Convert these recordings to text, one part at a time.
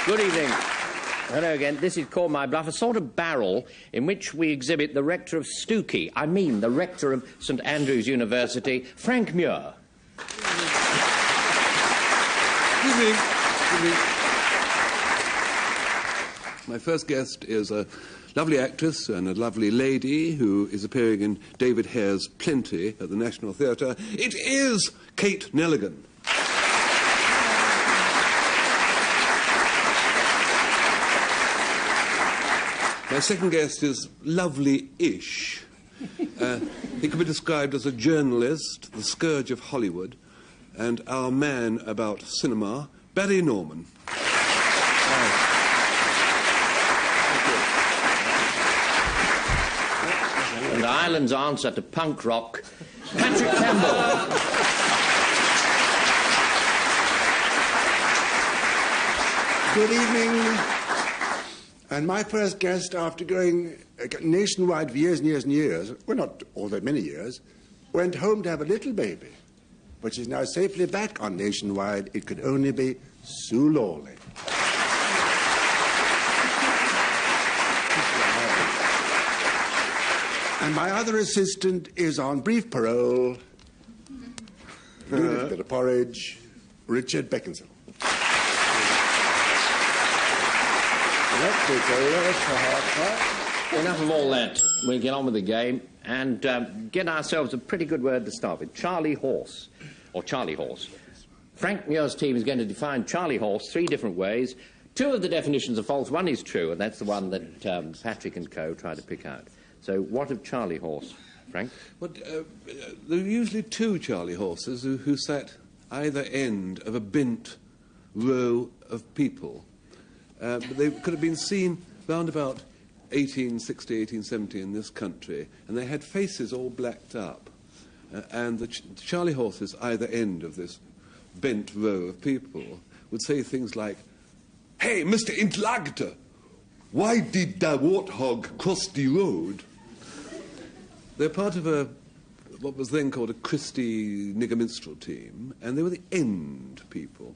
Good evening. Hello again. This is called My Bluff, a sort of barrel in which we exhibit the rector of Stookie, I mean the rector of St Andrews University, Frank Muir. Good evening. Good evening. My first guest is a lovely actress and a lovely lady who is appearing in David Hare's Plenty at the National Theatre. It is Kate Nelligan. My second guest is lovely-ish. He can be described as a journalist, the scourge of Hollywood, and our man about cinema, Barry Norman. And Ireland's answer to punk rock, Patrick Campbell. Good evening. And my first guest, after going nationwide for years and years and years, well, not all that many years, went home to have a little baby, which is now safely back on Nationwide. It could only be Sue Lawley. And my other assistant is on brief parole, doing a bit of porridge, Richard Beckinsale. Enough of all that. We'll get on with the game and get ourselves a pretty good word to start with. Charlie Horse, or Charlie Horse. Frank Muir's team is going to define Charlie Horse 3 different ways. 2 of the definitions are false, 1 is true, and that's the one that Patrick and co try to pick out. So what of Charlie Horse, Frank? Well, there are usually 2 Charlie Horses who sat either end of a bent row of people. But they could have been seen round about 1860, 1870 in this country, and they had faces all blacked up. And the Charlie Horses, either end of this bent row of people, would say things like, "Hey, Mr. Interlocutor, why did the warthog cross the road?" They're part of what was then called a Christie nigger minstrel team, and they were the end people.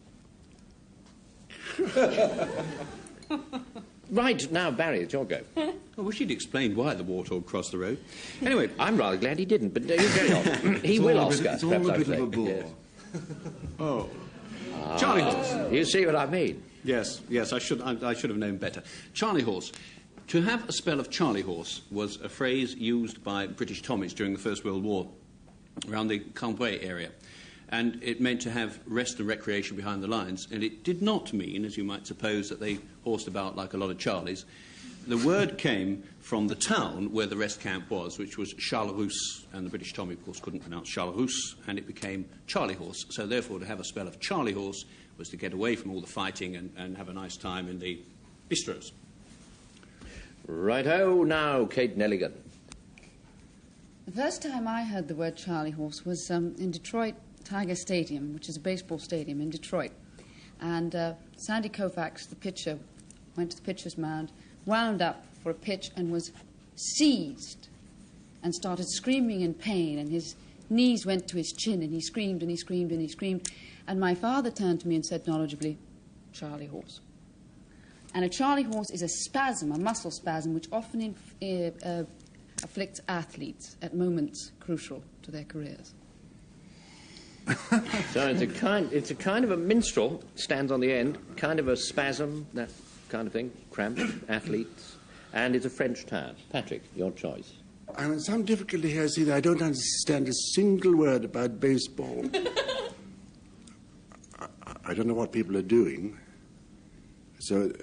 Right, now, Barry, it's your go. I wish he'd explained why the warthog crossed the road. Anyway, I'm rather glad he didn't, but you carry on. He will, Oscar. It's all a bit of a bore. Yes. Oh. Charlie Horse. You see what I mean? Yes, I should have known better. Charlie Horse. To have a spell of Charlie Horse was a phrase used by British Tommies during the First World War around the Cambrai area. And it meant to have rest and recreation behind the lines. And it did not mean, as you might suppose, that they horsed about like a lot of Charlies. The word came from the town where the rest camp was, which was Charleroi. And the British Tommy, of course, couldn't pronounce Charleroi, and it became Charlie Horse. So therefore, to have a spell of Charlie Horse was to get away from all the fighting and have a nice time in the bistros. Righto, now, Kate Nelligan. The first time I heard the word Charlie Horse was in Detroit Tiger Stadium, which is a baseball stadium in Detroit. And Sandy Koufax, the pitcher, went to the pitcher's mound, wound up for a pitch and was seized and started screaming in pain, and his knees went to his chin, and he screamed and he screamed and he screamed. And my father turned to me and said knowledgeably, "Charlie Horse." And a Charlie Horse is a spasm, a muscle spasm, which often afflicts athletes at moments crucial to their careers. So it's a kind of a minstrel, stands on the end, kind of a spasm, that kind of thing, cramped, athletes, and it's a French town. Patrick, your choice. I'm in some difficulty here, see that I don't understand a single word about baseball. I don't know what people are doing. So,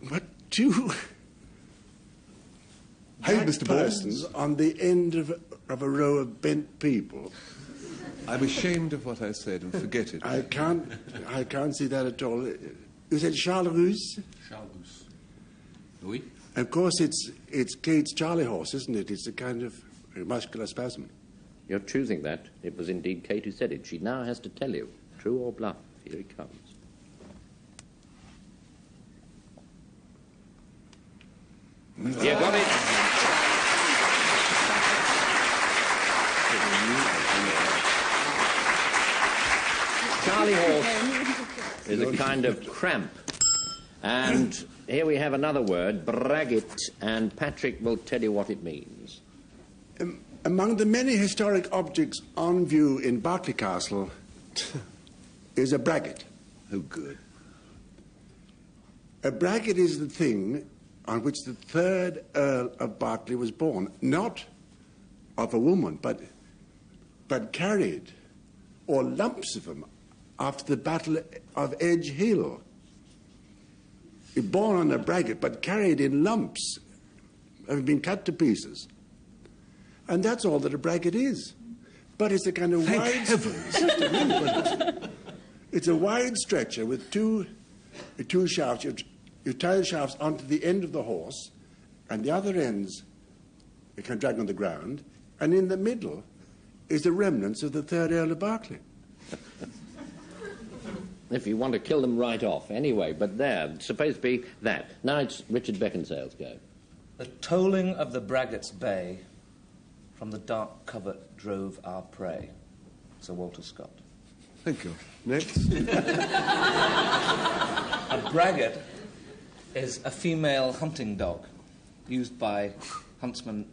what two? Hey, Mr. Persons on the end of a row of bent people. I'm ashamed of what I said and forget it. I can't see that at all. You said Charleroi? Charleroi. Oui. Of course, it's Kate's Charlie Horse, isn't it? It's a kind of muscular spasm. You're choosing that. It was indeed Kate who said it. She now has to tell you, true or bluff. Here he comes. You got it. Charlie horse is a kind of cramp. And here we have another word, braggart, and Patrick will tell you what it means. Among the many historic objects on view in Berkeley Castle is a braggart. Oh, good. A braggart is the thing on which the third Earl of Berkeley was born, not of a woman, but carried, or lumps of them, after the Battle of Edge Hill. Born on a braggart, but carried in lumps, having been cut to pieces. And that's all that a braggart is. But it's a kind of Thank wide... heavens! It's a wide stretcher with two shafts. You tie the shafts onto the end of the horse, and the other ends you can drag on the ground, and in the middle is the remnants of the third Earl of Berkeley. If you want to kill them right off, anyway, but there, it's supposed to be that. Now it's Richard Beckinsale's go. The tolling of the braggart's bay from the dark covert drove our prey. Sir Walter Scott. Thank you. Next. A braggart is a female hunting dog used by huntsmen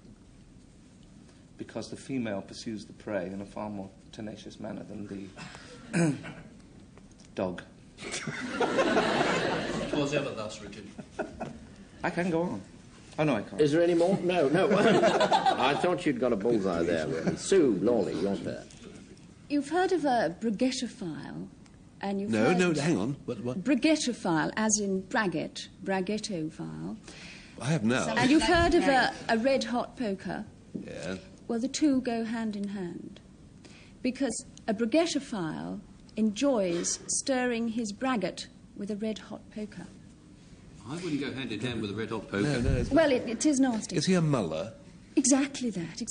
because the female pursues the prey in a far more tenacious manner than the dog. It was ever thus, Richard. I can go on. Oh, no, I can't. Is there any more? No. I thought you'd got a bullseye there. Sue, Lawley, your turn. You've heard of a brighettophile, and you've No, heard... hang on. What? Brighettophile, as in braggart, braghettophile. I have now. And you've heard of a red-hot poker. Yeah. Well, the two go hand in hand. Because a brighettophile enjoys stirring his braggart with a red-hot poker. I wouldn't go hand in hand with a red-hot poker. No. Well, it is nasty. Is he a muller? Exactly that.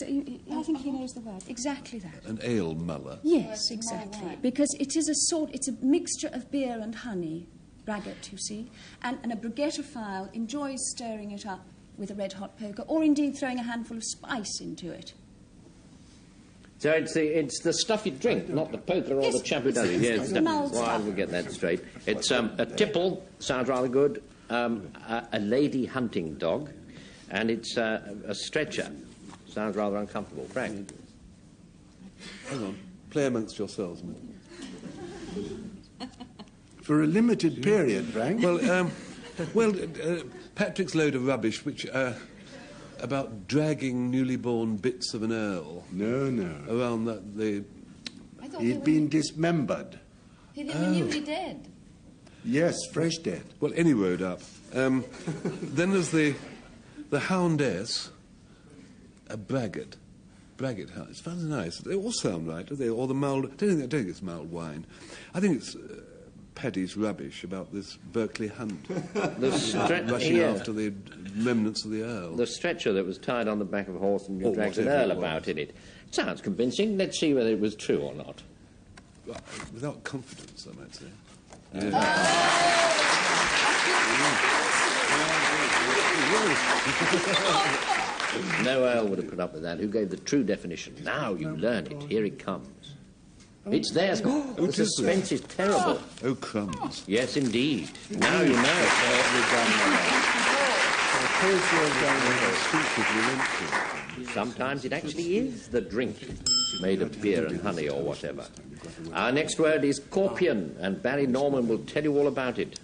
I think he knows the word. Exactly that. An ale muller? Yes, exactly. Because it's a mixture of beer and honey, braggart, you see. And a brighettophile enjoys stirring it up with a red-hot poker, or indeed throwing a handful of spice into it. So it's the stuff you drink, not the poker or the chap who does it. Yes, mulled well, stuff. we'll get that straight. It's a tipple, sounds rather good, a lady hunting dog, and it's a stretcher. Sounds rather uncomfortable. Frank? Hang on. Play amongst yourselves, mate. For a limited period, Frank. Well, Patrick's load of rubbish, which about dragging newly born bits of an earl. No. Around the I thought He'd been dismembered. they were newly dead. Yes, fresh dead. Well, any road up. Then there's the houndess, a braggart. Braggart hound. It's very nice. They all sound right, do they? Or the mulled... I don't think it's mulled wine. I think it's Paddy's rubbish about this Berkeley hunt. Rushing after the remnants of the Earl. The stretcher that was tied on the back of a horse and you Or dragged an whatever earl it was. about in it. Sounds convincing. Let's see whether it was true or not. Well, without confidence, I might say. No earl would have put up with that. Who gave the true definition? Now you learn it. Here it comes. It's there. The suspense is terrible. Oh, crumbs. Yes, indeed. Now you know. Sometimes it actually is the drink made of beer and honey or whatever. Our next word is corpion, and Barry Norman will tell you all about it.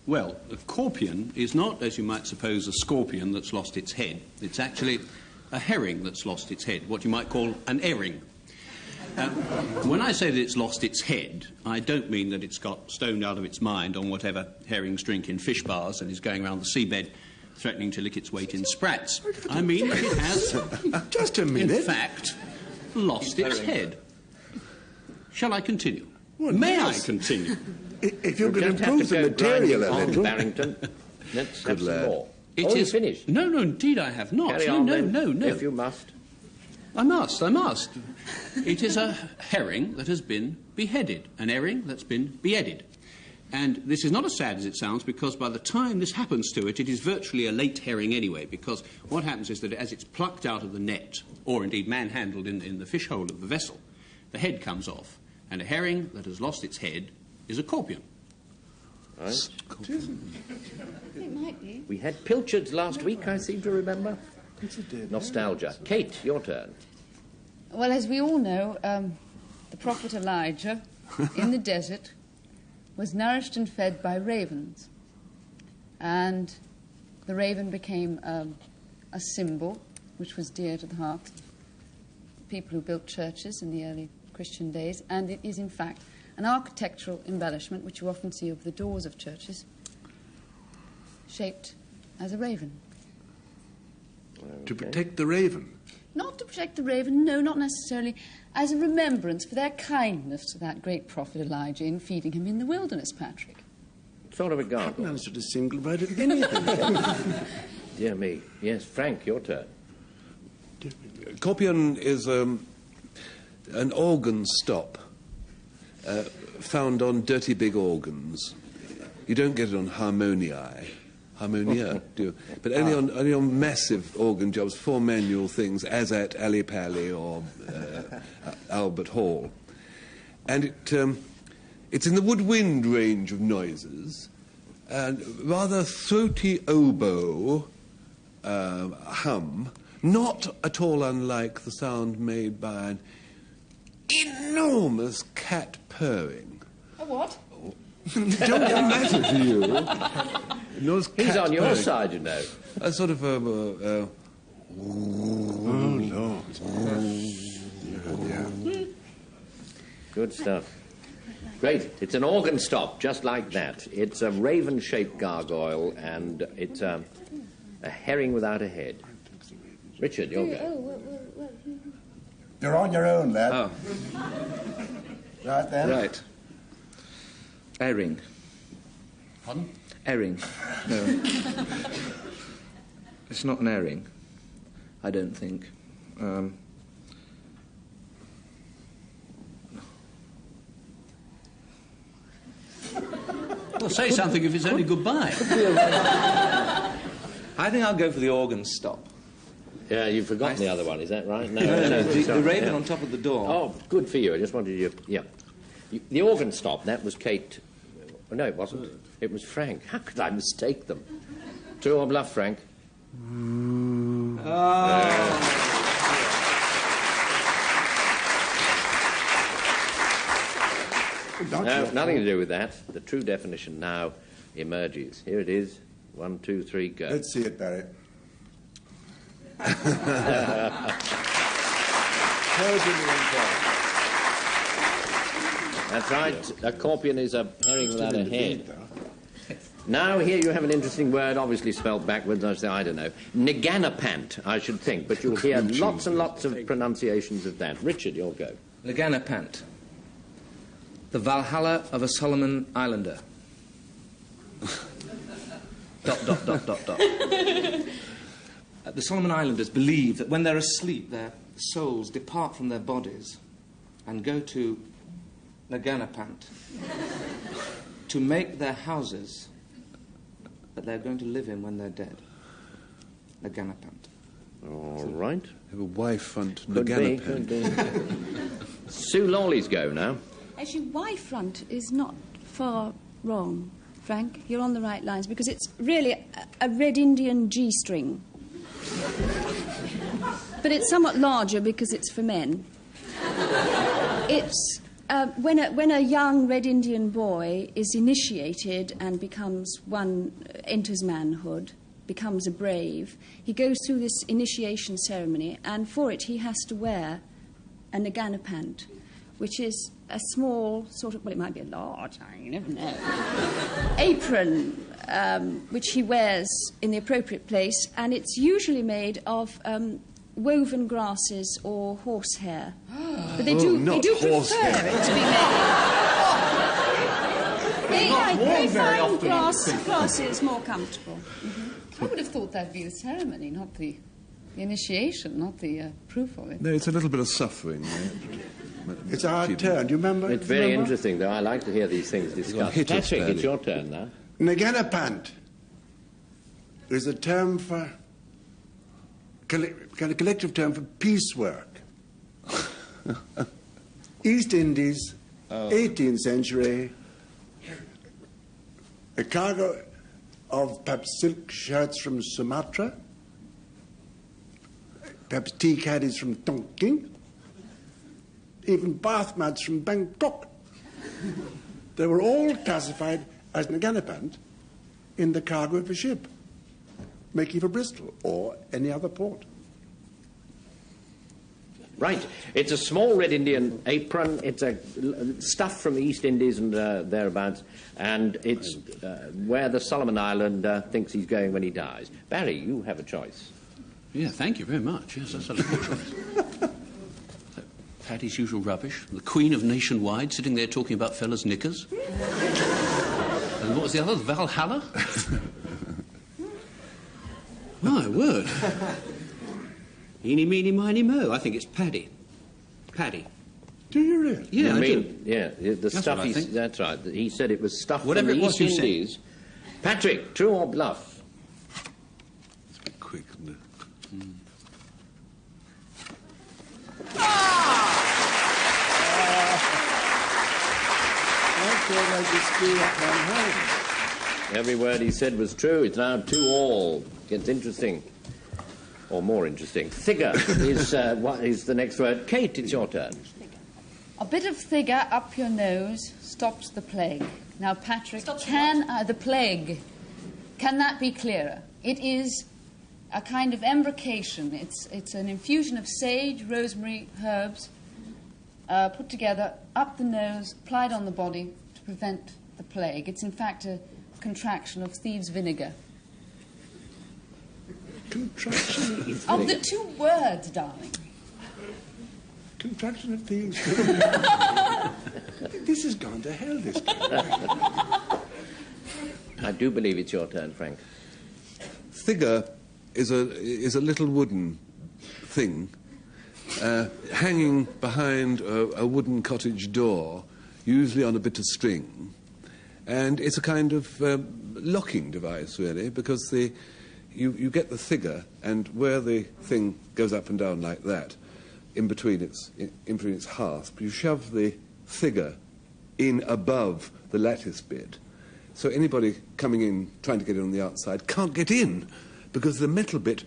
Well, a corpion is not, as you might suppose, a scorpion that's lost its head. It's actually a herring that's lost its head, what you might call an herring. When I say that it's lost its head, I don't mean that it's got stoned out of its mind on whatever herrings drink in fish bars and is going around the seabed threatening to lick its weight in sprats. I mean that it has, Just a minute. in fact, lost its head. Shall I continue? Well, May yes. I continue? If you We could don't have improve to the go material grinding a on, little. Barrington. Let's have some lad. more. It You is finished. No, indeed I have not. Carry on, no, then, no. if you must. I must. It is a herring that has been beheaded, an herring that's been beheaded. And this is not as sad as it sounds, because by the time this happens to it, it is virtually a late herring anyway, because what happens is that as it's plucked out of the net, or indeed manhandled in the fish hole of the vessel, the head comes off, and a herring that has lost its head is a corpion. Right. It might be. We had pilchards last week, I seem to remember. Yes, it did. Nostalgia. Kate, your turn. Well, as we all know, the prophet Elijah in the desert was nourished and fed by ravens. And the raven became a symbol which was dear to the hearts of people who built churches in the early Christian days. And it is, in fact, an architectural embellishment which you often see over the doors of churches, shaped as a raven. To protect the raven. Not to protect the raven, no, not necessarily, as a remembrance for their kindness to that great prophet Elijah in feeding him in the wilderness, Patrick. Sort of a I haven't gargoyle. answered a single word of anything. Dear me. Yes, Frank, your turn. Corpion is an organ stop found on dirty big organs. You don't get it on harmonia, do you? But only on massive organ jobs, for manual things, as at Ali Pali or Albert Hall. And it's in the woodwind range of noises, and rather throaty oboe hum, not at all unlike the sound made by an enormous cat purring. A what? Don't matter to you. Enormous He's cat on your purring. side, you know. A sort of Oh, Lord. Yeah. Good stuff. Great. It's an organ stop, just like that. It's a raven-shaped gargoyle, and it's a herring without a head. Richard, you'll go. You're on your own, lad. Oh, Right then. right. Herring. Pardon? Herring. No. It's not an herring, I don't think. Well, say something if it's only goodbye. I think I'll go for the organ stop. Yeah, you've forgotten the other one, is that right? No, The sorry, raven yeah. on top of the door. Oh, good for you. I just wanted you... Yeah. The organ stop, that was Kate... No, it wasn't. It was Frank. How could I mistake them? True or bluff, Frank? No, nothing to do with that. The true definition now emerges. Here it is. 1, 2, 3, go. Let's see it, Barry. That's right. A corpion is a herring without a head. Now, here you have an interesting word, obviously spelled backwards. I don't know. Neganapant, I should think, but you'll hear lots and lots of pronunciations of that. Richard, you'll go. Leganapant. The Valhalla of a Solomon Islander. ... The Solomon Islanders believe that when they're asleep, their souls depart from their bodies and go to Leganapant to make their houses that they're going to live in when they're dead. Leganapant. All right. have a Y-front Could be, Nagana could pen. be. Sue Lawley's go now. Actually, Y-front is not far wrong, Frank. You're on the right lines, because it's really a Red Indian G-string. But it's somewhat larger because it's for men. It's when a young Red Indian boy is initiated and enters manhood, becomes a brave, he goes through this initiation ceremony, and for it he has to wear a Nagana pant, which is a small sort of, well, it might be a large, you never know, apron, which he wears in the appropriate place, and it's usually made of woven grasses or horsehair. But they do prefer it to be made. They find grasses more comfortable. I would have thought that'd be the ceremony, not the initiation, not the proof of it. No, it's a little bit of suffering. It's our turn. Do you remember? It's very interesting, though. I like to hear these things discussed. hit us Patrick, fairly. it's your turn now. Naganapant is a term for collective term for piecework. East Indies, 18th century, a cargo of perhaps silk shirts from Sumatra, perhaps tea caddies from Tonkin, even bath mats from Bangkok. They were all classified as Naganapant in the cargo of a ship, making for Bristol or any other port. Right. It's a small red Indian apron. It's a stuff from the East Indies and thereabouts, and it's where the Solomon Island thinks he's going when he dies. Barry, you have a choice. Yeah, thank you very much. Yes, that's a lovely choice. Paddy's usual rubbish. The Queen of Nationwide sitting there talking about fellas' knickers. And what was the other? Valhalla? My word. Eeny, meeny, miny, mo. I think it's Paddy. Paddy. Do you really? Yeah, I do. Yeah, the That's stuff what I think. That's right. He said it was stuff Whatever from it the was East you said. Indies. Patrick, true or bluff? It's a bit quick, isn't it? I thought I could screw up my hand. Every word he said was true. It's now 2-2. Gets interesting. Or more interesting. Figure is what is the next word. Kate, it's your turn. A bit of figure up your nose stops the plague. Now, Patrick, Stops the plague? Can that be clearer? It is a kind of embrocation. It's an infusion of sage, rosemary, herbs, put together up the nose, applied on the body to prevent the plague. It's in fact a contraction of thieves' vinegar. Contraction Of the two words, darling. Contraction of thieves. This has gone to hell, this game. I do believe it's your turn, Frank. Figure is a little wooden thing hanging behind a wooden cottage door, usually on a bit of string, and it's a kind of locking device, really, because you get the figure, and where the thing goes up and down like that, in between its hasp, you shove the figure in above the lattice bit. So anybody coming in, trying to get in on the outside, can't get in, because the metal bit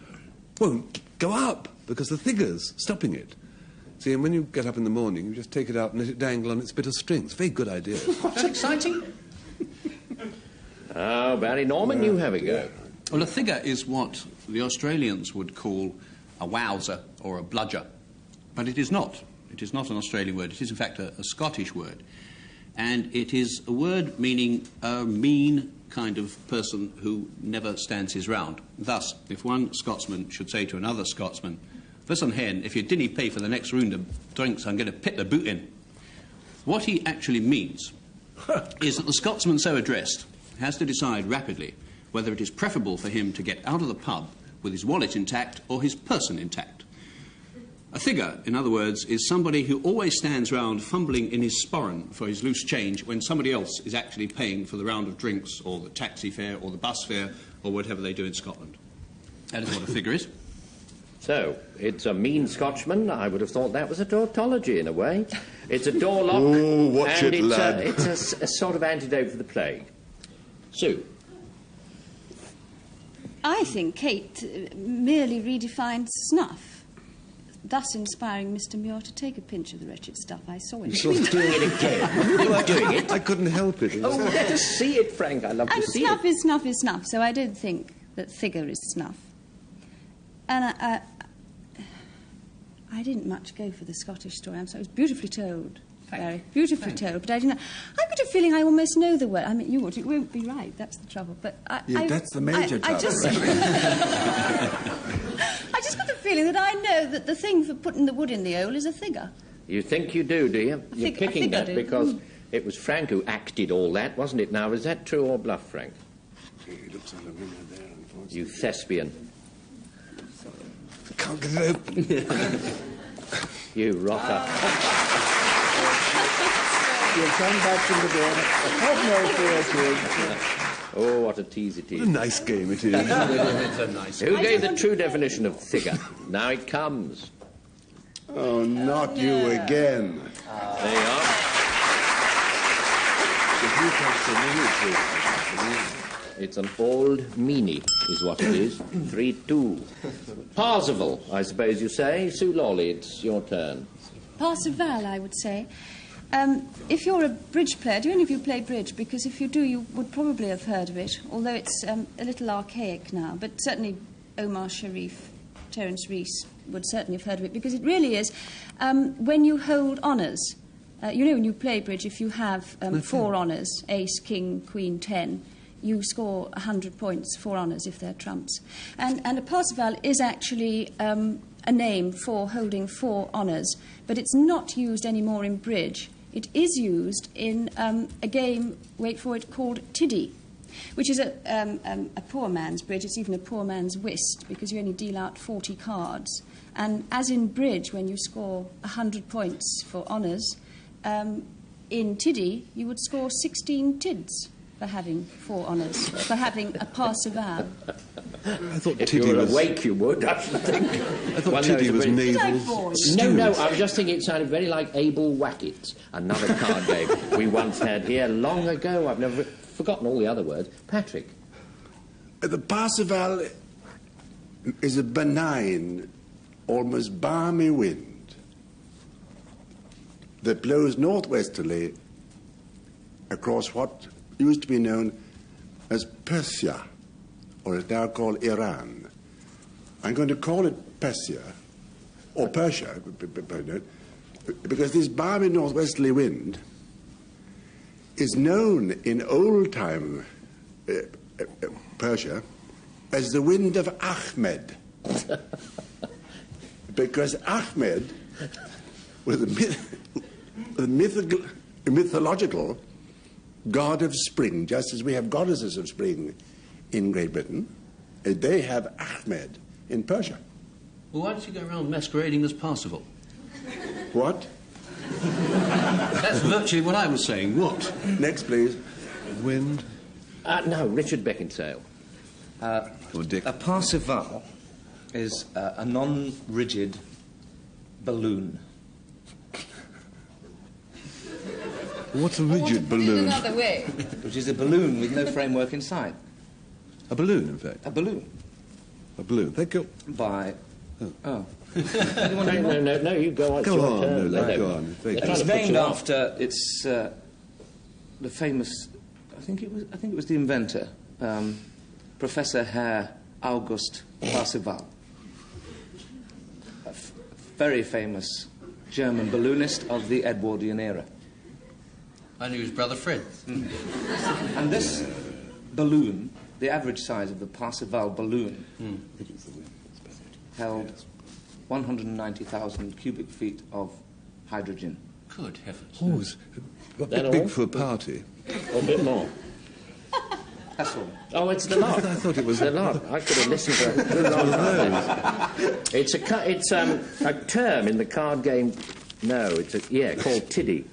won't go up, because the figure's stopping it. See, and when you get up in the morning, you just take it out and let it dangle on its bit of string. It's a very good idea. What's exciting? Oh, Barry Norman, you have a go. Well, a figure is what the Australians would call a wowser or a bludger. But it is not. It is not an Australian word. It is, in fact, a Scottish word. And it is a word meaning a mean kind of person who never stands his ground. Thus, if one Scotsman should say to another Scotsman, "Listen, hen, if you didn't pay for the next round of drinks, I'm going to pit the boot in," what he actually means is that the Scotsman so addressed has to decide rapidly whether it is preferable for him to get out of the pub with his wallet intact or his person intact. A figure, in other words, is somebody who always stands round fumbling in his sporran for his loose change when somebody else is actually paying for the round of drinks or the taxi fare or the bus fare or whatever they do in Scotland. That is what a figure is. So, it's a mean Scotchman. I would have thought that was a tautology in a way. It's a door lock. Oh, watch and it, it's lad. It's a sort of antidote for the plague. Sue. I think Kate merely redefined snuff, thus inspiring Mr. Muir to take a pinch of the wretched stuff I saw in You're doing it again. You are doing it. I couldn't help it. Oh, let us see it, Frank. I love to And see snuff it. is snuff is snuff, so I did think that figure is snuff. And I didn't much go for the Scottish story. I'm sorry, it was beautifully told. Very beautifully told, but I didn't. I've got a feeling I almost know the word. I mean, you won't be right. That's the trouble. But That's the major trouble. I just got the feeling that I know that the thing for putting the wood in the hole is a figure. You think you do you? You're I picking think I that do. because it was Frank who acted all that, wasn't it? Now, is that true or bluff, Frank? It looks like a winner there, unfortunately. You thespian. Can't get it open. You rotter. You'll come back from the door. Have no fear, Oh, what a tease it What a is. nice game it is. It's a nice... Who gave the true definition of figure? Now it comes. Oh, not you again. There you are. If you can It's an old meanie, is what it is. 3-2. Parzival, I suppose you say. Sue Lawley, it's your turn. Parzival, I would say. If you're a bridge player, do any of you play bridge? Because if you do, you would probably have heard of it, although it's a little archaic now. But certainly Omar Sharif, Terence Rees would certainly have heard of it, because it really is when you hold honours. You know, when you play bridge, if you have 4 honours, ace, king, queen, 10, you score 100 points, 4 honours if they're trumps. And a Parzival is actually a name for holding 4 honours, but it's not used anymore in bridge. It is used in a game, wait for it, called Tiddy, which is a poor man's bridge. It's even a poor man's whist, because you only deal out 40 cards. And as in bridge, when you score 100 points for honours, in Tiddy, you would score 16 tids for having 4 honours, for having a Parzival. I thought If Tiddy you were was... awake, you would, I should think. I thought Tiddy was naval... No, I was just thinking it sounded very like Abel Wackets, another card game we once had here long ago. I've never forgotten all the other words. Patrick. The Parzival is a benign, almost balmy wind that blows northwesterly across what used to be known as Persia, or is now called Iran. I'm going to call it Persia, or Persia, because this balmy northwesterly wind is known in old-time Persia as the wind of Ahmed. Because Ahmed was a mythological god of spring, just as we have goddesses of spring in Great Britain. They have Ahmed in Persia. Well, why did you go around masquerading as Parzival? What? That's virtually what I was saying. What? Next, please. Wind. No, Richard Beckinsale. Or Dick. A Parzival is a non-rigid balloon. What's a rigid balloon? Another way. Which is a balloon with no framework inside. A balloon, in fact. A balloon. A balloon. Thank you. By... Oh. No, you go on. Go on, go on. It's named after the famous... I think it was the inventor, Professor Herr August Parzival. A very famous German balloonist of the Edwardian era. I knew his brother Fred. And this balloon, the average size of the Parzival balloon, held 190,000 cubic feet of hydrogen. Good heavens. Oh, it's a bit big for a party. Or a bit more. That's all. Oh, it's the lot. I thought it was the lot. I could have listened to it. It's a term in the card game. No, called Tiddy.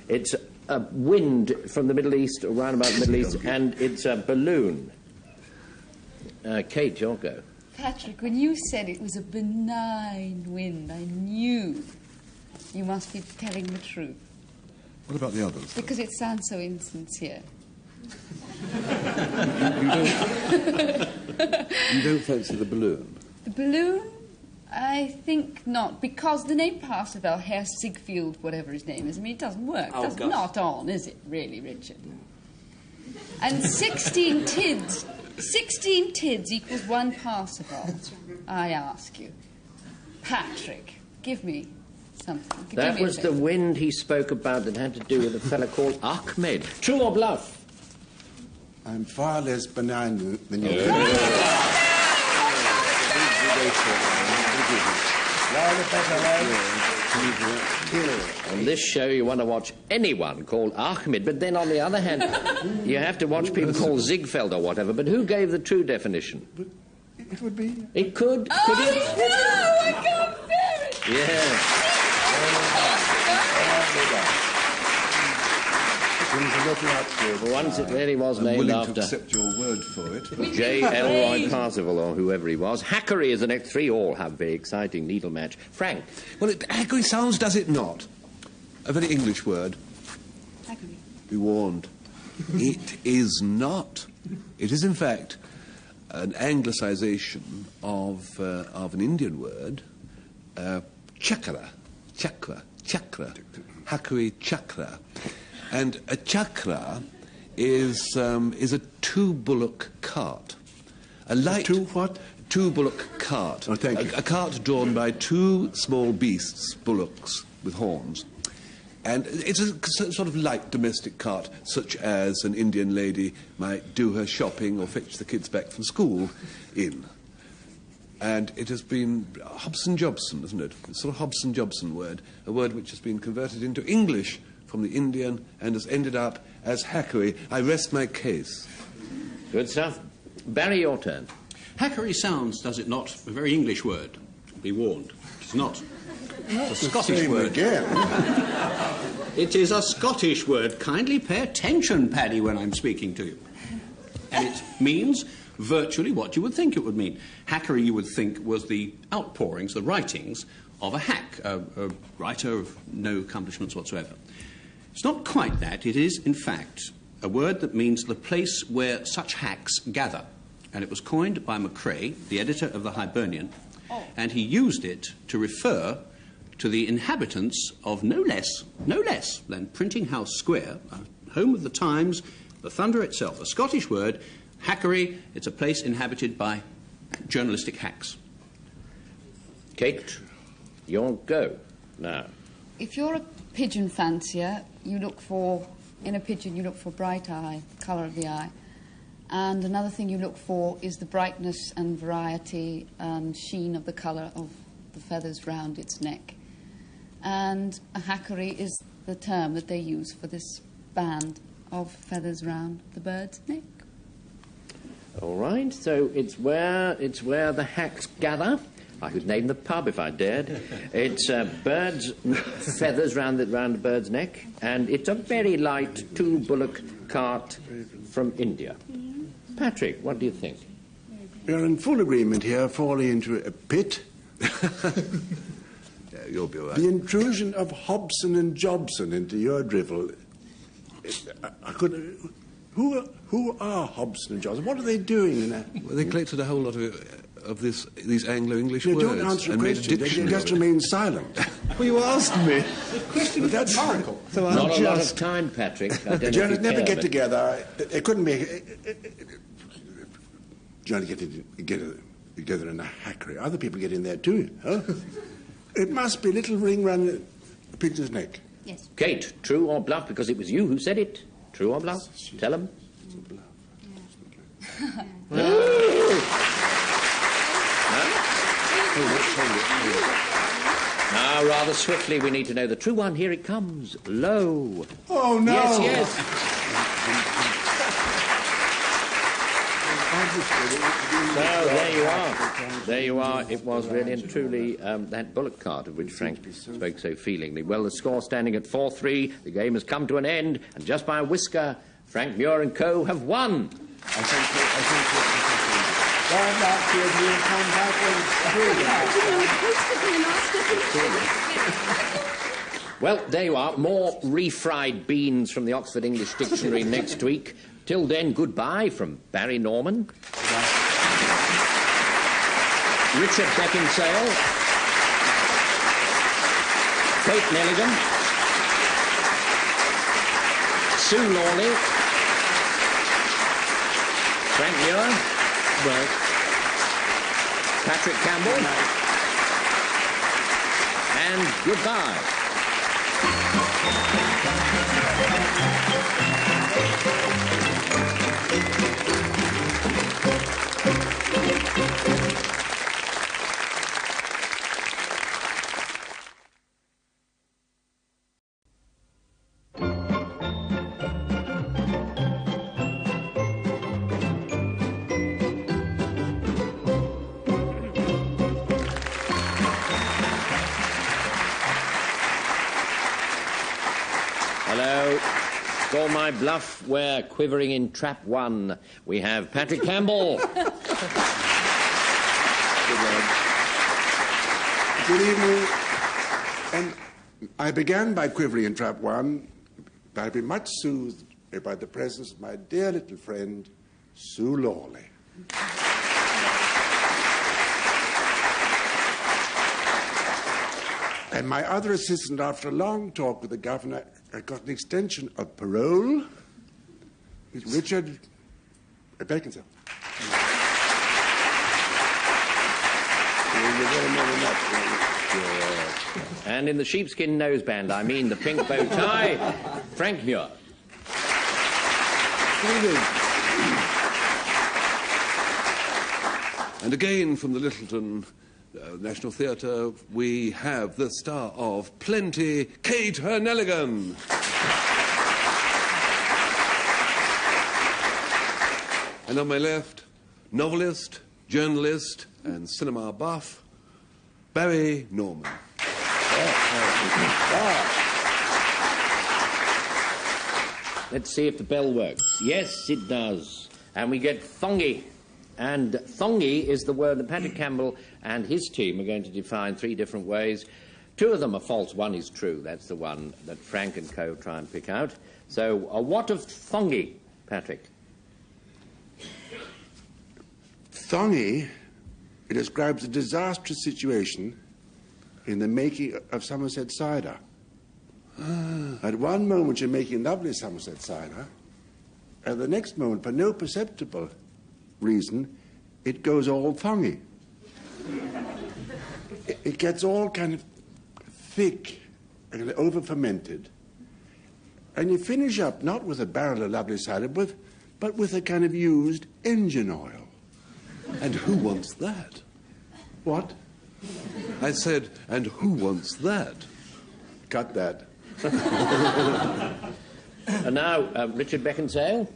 It's a wind from the Middle East, around about the Middle East, and it's a balloon. Kate, your go. Patrick, when you said it was a benign wind, I knew you must be telling the truth. What about the others? Because it sounds so insincere. You don't fancy the balloon? The balloon? I think not, because the name Parzival, Herr Siegfried, whatever his name is, I mean, it doesn't work. Oh, That's gosh. not on, is it, really, Richard? And 16 tids. 16 tids equals 1 Parzival, I ask you. Patrick, give me something. That was the wind he spoke about that had to do with a fella called Ahmed. True or bluff? I'm far less benign than you. On this show, you want to watch anyone called Ahmed, but then on the other hand, you have to watch people called Ziegfeld or whatever. But who gave the true definition? It would be. It could. Oh, Could it? no! I can't bear it! Yeah. For once, it really was I'm named willing after to accept your word for it. J. Elroy Parzival, or whoever he was. Hackery is the next 3. All have very exciting needle match. Frank. Well, hackery sounds, does it not? A very English word. Hackery. Be warned. It is not. It is, in fact, an anglicisation of an Indian word, chakra, Hakari chakra. And a chakra is a two-bullock cart. A light... Two what? Two-bullock cart. Oh, thank you. A cart drawn by two small beasts, bullocks with horns. And it's a sort of light domestic cart, such as an Indian lady might do her shopping or fetch the kids back from school in. And it has been Hobson-Jobson, isn't it? It's sort of Hobson-Jobson word, a word which has been converted into English from the Indian and has ended up as hackery. I rest my case. Good stuff. Barry, your turn. Hackery sounds, does it not, a very English word? Be warned. It's not. It's a Scottish word. Again. It is a Scottish word. Kindly pay attention, Paddy, when I'm speaking to you. And it means virtually what you would think it would mean. Hackery, you would think, was the outpourings, the writings of a hack, a writer of no accomplishments whatsoever. It's not quite that. It is, in fact, a word that means the place where such hacks gather. And it was coined by Macrae, the editor of the Hibernian, and he used it to refer to the inhabitants of no less than Printing House Square, home of the Times, the Thunder itself. A Scottish word, hackery. It's a place inhabited by journalistic hacks. Kate, your go now. If you're a pigeon fancier, you look for, in a pigeon, you look for bright eye, colour of the eye. And another thing you look for is the brightness and variety and sheen of the colour of the feathers round its neck. And a hackery is the term that they use for this band of feathers round the bird's neck. All right, so it's where the hacks gather. I could name the pub if I dared. It's birds' feathers round the bird's neck, and it's a very light two-bullock cart from India. Patrick, what do you think? We are in full agreement here, falling into a pit. Yeah, you'll be all right. The intrusion of Hobson and Jobson into your drivel. Who are Hobson and Jobson? What are they doing in that? Well, they collected a whole lot of these Anglo-English They words don't answer a and made a question. They dictionary just of it. remain silent. Well, you asked me. But that's rhetorical. So I'm Not a lot just... of time, Patrick. I don't know The if journalists you never care, get but- together. They couldn't make journalists get together in a hackery. Other people get in there too. Huh? It must be a little ring round a pigeon's neck. Yes. Kate, true or bluff? Because it was you who said it. True or bluff? Tell them. Now, rather swiftly, we need to know the true one. Here it comes. Low. Oh, no. Yes, yes. So, there you are. There you are. It was really and truly that bullock cart of which Frank spoke so feelingly. Well, the score standing at 4-3. The game has come to an end, and just by a whisker, Frank Muir and co. have won. Well, there you are. More refried beans from the Oxford English Dictionary next week. Till then, goodbye from Barry Norman, Richard Beckinsale, Kate Nelligan, Sue Lawley, Frank Muir, Patrick Campbell, and goodbye. Hello. Call my bluff. We're quivering in trap one. We have Patrick Campbell. Good evening. And I began by quivering in trap one, but I've been much soothed by the presence of my dear little friend, Sue Lawley. And my other assistant, after a long talk with the governor, got an extension of parole. It's Richard Beckinsale. And in the sheepskin noseband, I mean the pink bow tie, Frank Muir. And again from the Littleton National Theatre, we have the star of Plenty, Kate Nelligan. And on my left, novelist, journalist, and cinema buff, Barry Norman. Let's see if the bell works. Yes, it does. And we get thongy. And thongy is the word that Patrick Campbell and his team are going to define 3 different ways. 2 of them are false, 1 is true. That's the one that Frank and co try and pick out. So, what of thongy, Patrick? Thongy, it describes a disastrous situation in the making of Somerset cider. At one moment you're making lovely Somerset cider, and the next moment, for no perceptible reason, it goes all thongy. It gets all kind of thick and over-fermented, and you finish up not with a barrel of lovely cider, but with a kind of used engine oil. And who wants that? What? I said, and who wants that? Cut that. And now, Richard Beckinsale.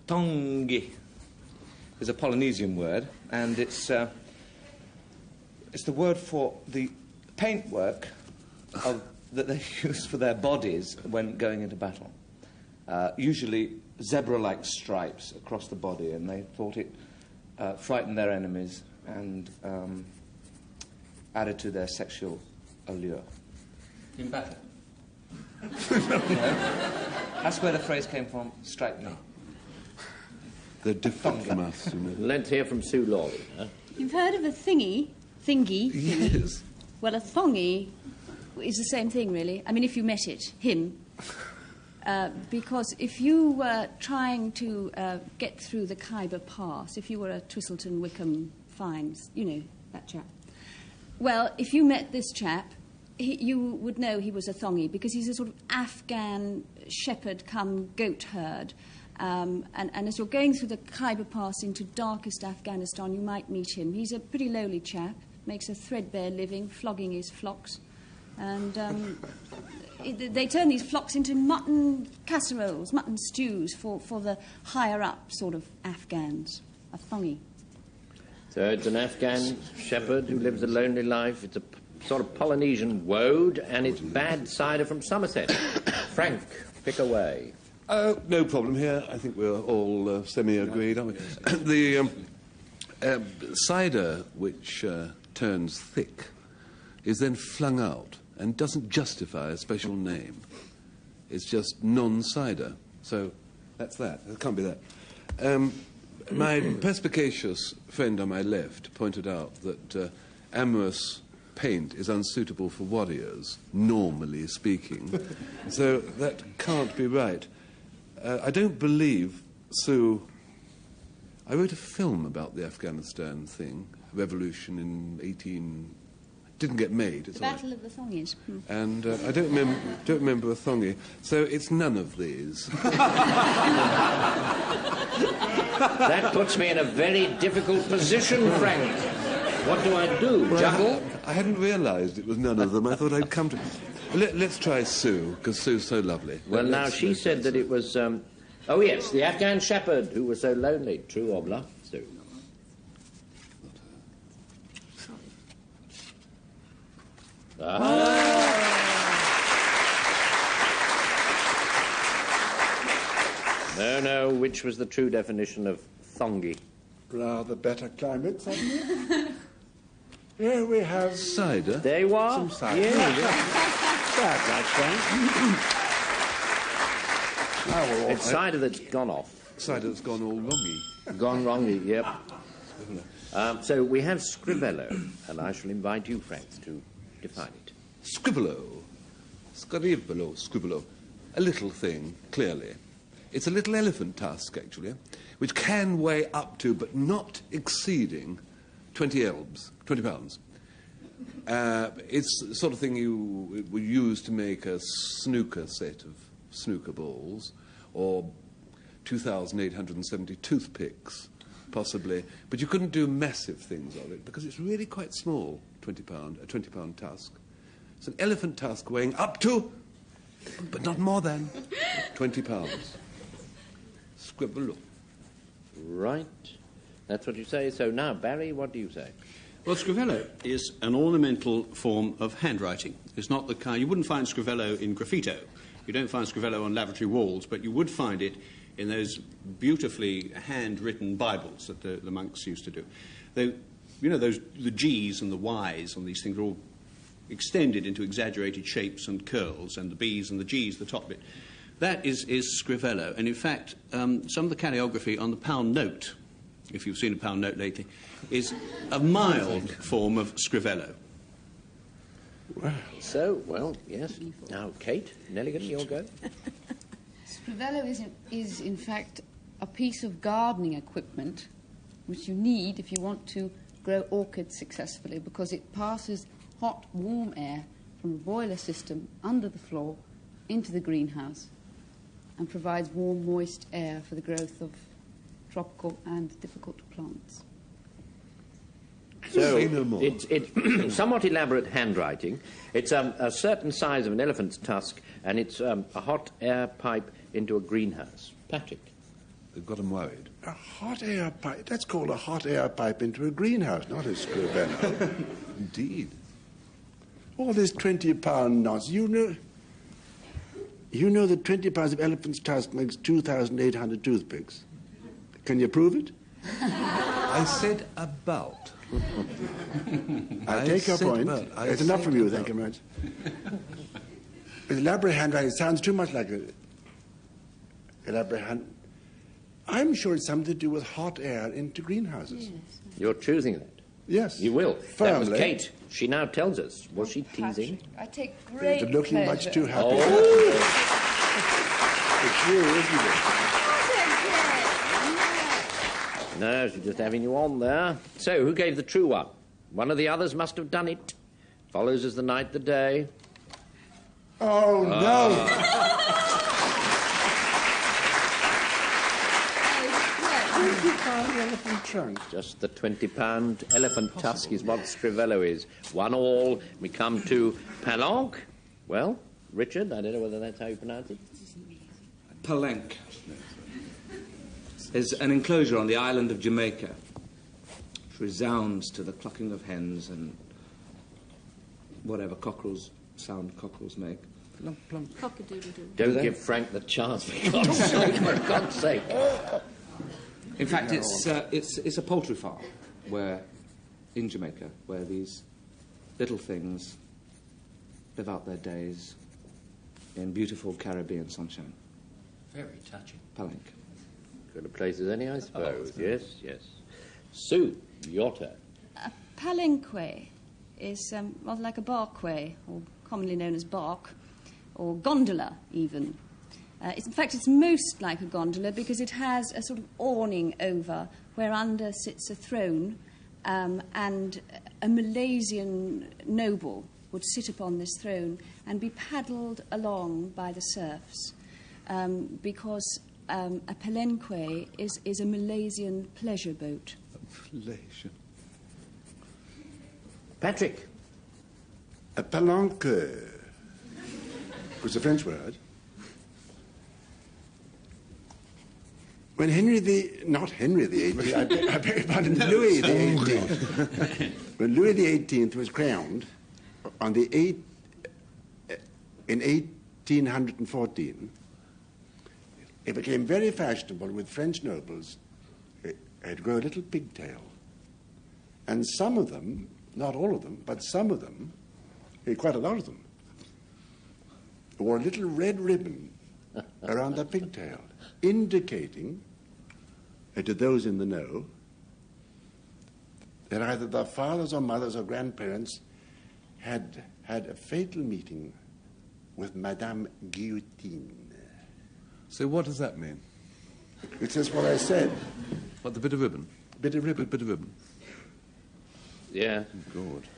Tongi is a Polynesian word, and it's the word for the paintwork that they use for their bodies when going into battle. Usually zebra-like stripes across the body, and they thought it frightened their enemies and added to their sexual allure. In battle? That's where the phrase came from, strike me. They're different from us, you know. Let's hear from Sue Lawley. Huh? You've heard of a thingy? Yes. Well, a thongy is the same thing, really. I mean, if you met it, him. Because if you were trying to get through the Khyber Pass, if you were a Twistleton, Wickham, Fines, you know, that chap. Well, if you met this chap, you would know he was a thongy, because he's a sort of Afghan shepherd come goat herd. And as you're going through the Khyber Pass into darkest Afghanistan, you might meet him. He's a pretty lowly chap, makes a threadbare living, flogging his flocks. And they turn these flocks into mutton casseroles, mutton stews for the higher-up sort of Afghans, a thongy. So it's an Afghan shepherd who lives a lonely life. It's a sort of Polynesian woad, and it's bad cider from Somerset. Frank, pick away. No problem here. I think we're all semi-agreed, aren't we? The cider which turns thick is then flung out and doesn't justify a special name. It's just non-cider. So that's that. It can't be that. My perspicacious friend on my left pointed out that amorous paint is unsuitable for warriors, normally speaking. So that can't be right. I don't believe Sue... I wrote a film about the Afghanistan thing, revolution in didn't get made. It's The Battle of the Thongies. And I don't remember a thongy. So it's none of these. That puts me in a very difficult position, Frank. What do I do? Well, Juggle? I hadn't realised it was none of them. I thought I'd come to... Let's try Sue, because Sue's so lovely. Well, now, she said that it was... oh, yes, the Afghan shepherd who was so lonely. True or bluff, Sue? No, which was the true definition of thongy? Rather better climate, suddenly. Here we have... Cider? There you are. Some cider. Yeah. Bad, like Frank. It's cider that's gone off. Cider that's gone all wrongy. Gone wrongly, yep. So we have scrivello, and I shall invite you, Frank, to define it. Scrivello. Scrivello. A little thing, clearly. It's a little elephant tusk, actually, which can weigh up to, but not exceeding, 20 pounds. It's the sort of thing you would use to make a snooker set of snooker balls, or 2,870 toothpicks, possibly. But you couldn't do massive things of it, because it's really quite small, a 20-pound tusk. It's an elephant tusk weighing up to, but not more than, 20 pounds. Scribble. Right. That's what you say. So now, Barry, what do you say? Well, scrivello is an ornamental form of handwriting. It's not the kind... You wouldn't find scrivello in graffito. You don't find scrivello on lavatory walls, but you would find it in those beautifully handwritten Bibles that the monks used to do. The G's and the Y's on these things are all extended into exaggerated shapes and curls, and the B's and the G's, the top bit. That is scrivello. And in fact, some of the caligraphy on the pound note, if you've seen a pound note lately, is a mild form of scrivello. Well, yes. Now, Kate, Nelligan, your go. Scrivello is, in fact, a piece of gardening equipment which you need if you want to grow orchids successfully, because it passes hot, warm air from a boiler system under the floor into the greenhouse and provides warm, moist air for the growth of tropical and difficult plants. So it's somewhat elaborate handwriting. It's a certain size of an elephant's tusk, and it's a hot air pipe into a greenhouse. Patrick. They've got them worried. A hot air pipe? That's called a hot air pipe into a greenhouse, not a scrivello. Indeed. All this 20-pound nonsense. You know that 20 pounds of elephant's tusk makes 2,800 toothpicks. Can you prove it? I said about. I take your point. It's enough from you, thank you very much. With elaborate handwriting, it sounds too much like elaborate hand. I'm sure it's something to do with hot air into greenhouses. Yes. You're choosing that? Yes. You will. Firmly. That was Kate. She now tells us. Was she teasing? I take great You're looking pleasure. much too happy. Oh. It's you, isn't it? No, she's just having you on there. So, who gave the true one? One of the others must have done it. Follows as the night the day. Oh, no. Elephant trunk. Just the 20-pound elephant tusk is what scrivello is. 1 all. We come to palanque. Well, Richard, I don't know whether that's how you pronounce it. Palanque is an enclosure on the island of Jamaica, which resounds to the clucking of hens and whatever sound cockerels make. Plunk, plunk. Cock-a-doodle-doo. Don't give Frank the chance, for God's sake, for God's sake. In fact, it's a poultry farm in Jamaica, where these little things live out their days in beautiful Caribbean sunshine. Very touching. Palanque. Good a place as any, I suppose. Yes, yes. Sue, your turn. A palanque is rather like a barquay, or commonly known as bark, or gondola even. In fact, it's most like a gondola because it has a sort of awning over where under sits a throne, and a Malaysian noble would sit upon this throne and be paddled along by the serfs, because a palanque is a Malaysian pleasure boat. Malaysian. Patrick. A palanque was a French word. When not Henry the 18th, I beg your pardon, Louis the 18th. When Louis the 18th was crowned in 1814, it became very fashionable with French nobles to grow a little pigtail. And some of them, not all of them, but some of them, quite a lot of them, wore a little red ribbon around the pigtail, indicating to those in the know that either their fathers or mothers or grandparents had had a fatal meeting with Madame Guillotine. So what does that mean? It's just what I said. What, the bit of ribbon? Bit of ribbon. Bit of ribbon. Yeah. God.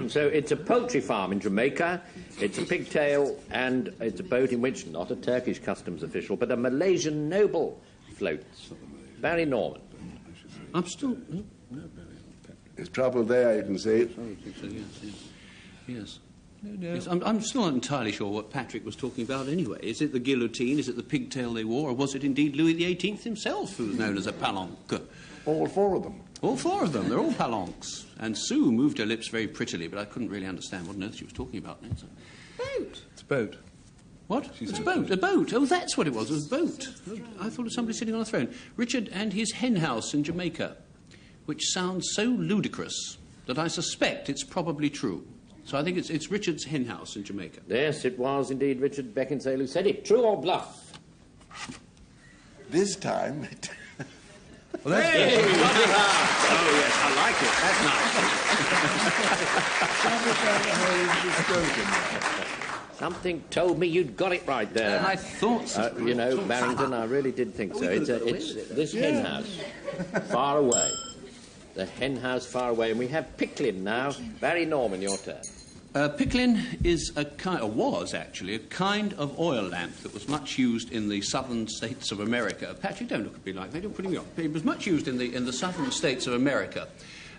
So it's a poultry farm in Jamaica, it's a pigtail, and it's a boat in which not a Turkish customs official, but a Malaysian noble floats. Barry Norman. I'm still... There's trouble there, you can see. Yes. Yes, I'm still not entirely sure what Patrick was talking about anyway. Is it the guillotine? Is it the pigtail they wore? Or was it indeed Louis XVIII himself who was known as a palanque? All four of them. All four of them. They're all palanques. And Sue moved her lips very prettily, but I couldn't really understand what on earth she was talking about. Boat. It's a boat. What? It's a boat. A boat. Oh, that's what it was. It was a boat. I thought it was somebody sitting on a throne. Richard and his hen house in Jamaica, which sounds so ludicrous that I suspect it's probably true. So I think it's Richard's hen house in Jamaica. Yes, it was indeed Richard Beckinsale who said it. True or bluff? This time... Well, that's Hey! good. Oh, yes, I like it. That's nice. Something told me you'd got it right there. I thought so. You know, Barrington, I really did think so. It's this hen house, far away. The hen house far away. And we have Picklin now. Barry Norman, your turn. Picklin is a kind, or was actually, a kind of oil lamp that was much used in the southern states of America. Patrick, don't look at me like that, you're putting me off. It was much used in the southern states of America.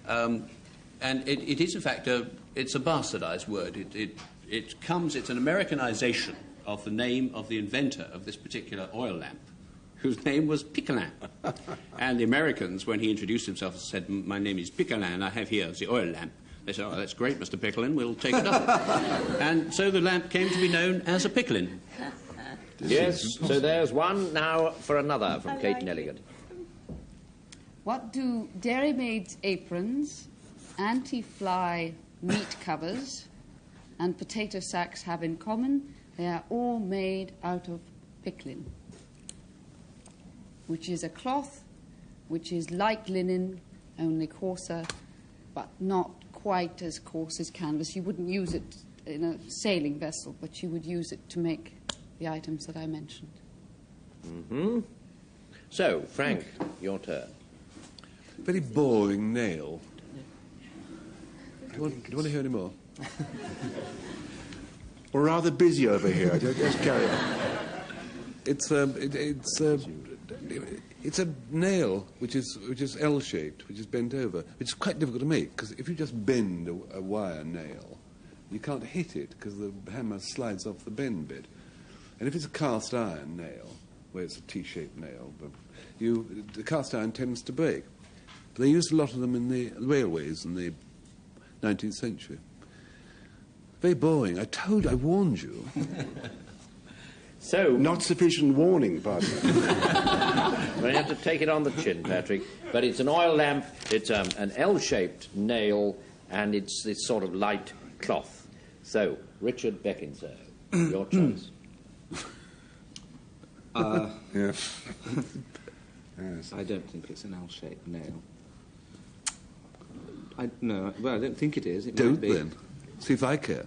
And it is, in fact, it's a bastardized word. It's an Americanization of the name of the inventor of this particular oil lamp, whose name was Picklin. And the Americans, when he introduced himself, said, "My name is Picklin, I have here the oil lamp." They said, "Oh, that's great, Mr. Picklin, we'll take it up." And so the lamp came to be known as a Picklin. Yes, so there's one now for another from Kate Nelligan. What do dairymaids' aprons, anti-fly meat covers, and potato sacks have in common? They are all made out of picklin, which is a cloth which is like linen, only coarser, but not quite as coarse as canvas. You wouldn't use it in a sailing vessel, but you would use it to make the items that I mentioned. Mm-hmm. So, Frank, your turn. Very boring nail. Do you want to hear any more? We're rather busy over here. Just carry on. It's a nail which is L-shaped, which is bent over, which is quite difficult to make, because if you just bend a wire nail, you can't hit it because the hammer slides off the bend bit. And if it's a cast iron nail, where it's a T-shaped nail, the cast iron tends to break. But they used a lot of them in the railways in the 19th century. Very boring. I warned you. So, Not sufficient warning, pardon. well, you have to take it on the chin, Patrick. But it's an oil lamp, it's an L-shaped nail, and it's this sort of light cloth. So, Richard Beckinsale, your choice. Yeah. Yes. I don't think it's an L-shaped nail. I don't think it is. It Don't might be. then. See if I care.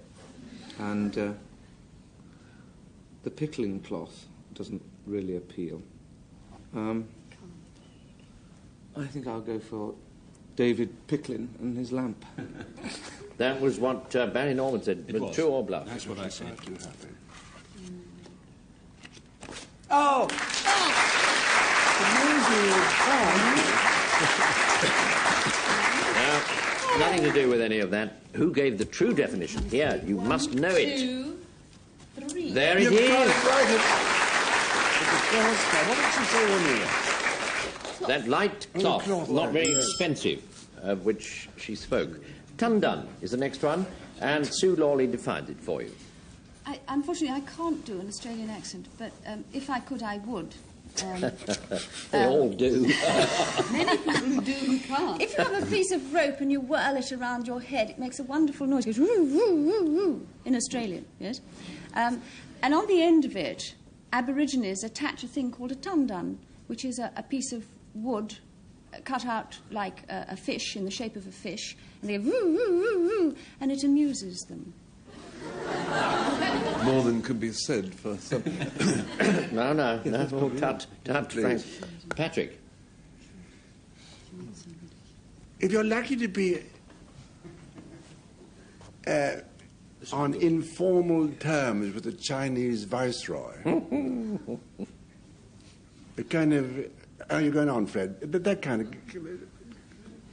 And the pickling cloth doesn't really appeal. I think I'll go for David Picklin and his lamp. That was what Barry Norman said. It was. True or bluff? That's what I said. Oh! Now, nothing to do with any of that. Who gave the true definition? Here, you must know it. 2, 3. There it You've is. got it right. What did she say earlier? That light cloth, cloth, not very yes. expensive, of which she spoke. Tundun is the next one, and Sue Lawley defined it for you. Unfortunately, I can't do an Australian accent, but if I could, I would. They all do. Many people who do who can't. If you have a piece of rope and you whirl it around your head, it makes a wonderful noise. It goes woo, woo, woo, woo, in Australian, yes? And on the end of it, Aborigines attach a thing called a tundan, which is a piece of wood cut out like a fish, in the shape of a fish, and they go woo, woo, woo, woo, and it amuses them. More than can be said for some... No. Tut, Frank. Patrick. If you're lucky to be on informal terms with the Chinese viceroy, a kind of... How are you going on, Fred? But that kind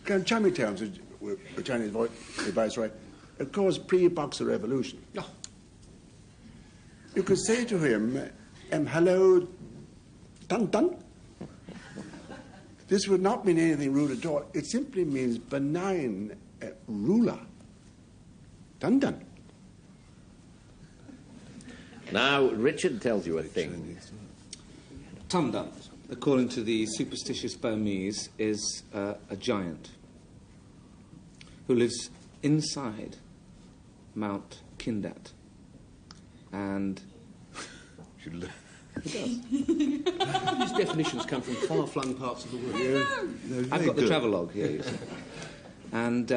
of chummy terms with the Chinese viceroy, of course, pre-Boxer Revolution. Oh. You could say to him, hello, Tan. This would not mean anything rude at all. It simply means benign ruler. Tan. Now, Richard tells you a thing. Tundan, according to the superstitious Burmese, is a giant who lives inside Mount Kindat. And these definitions come from far-flung parts of the world. I've got the travelogue here, you see. And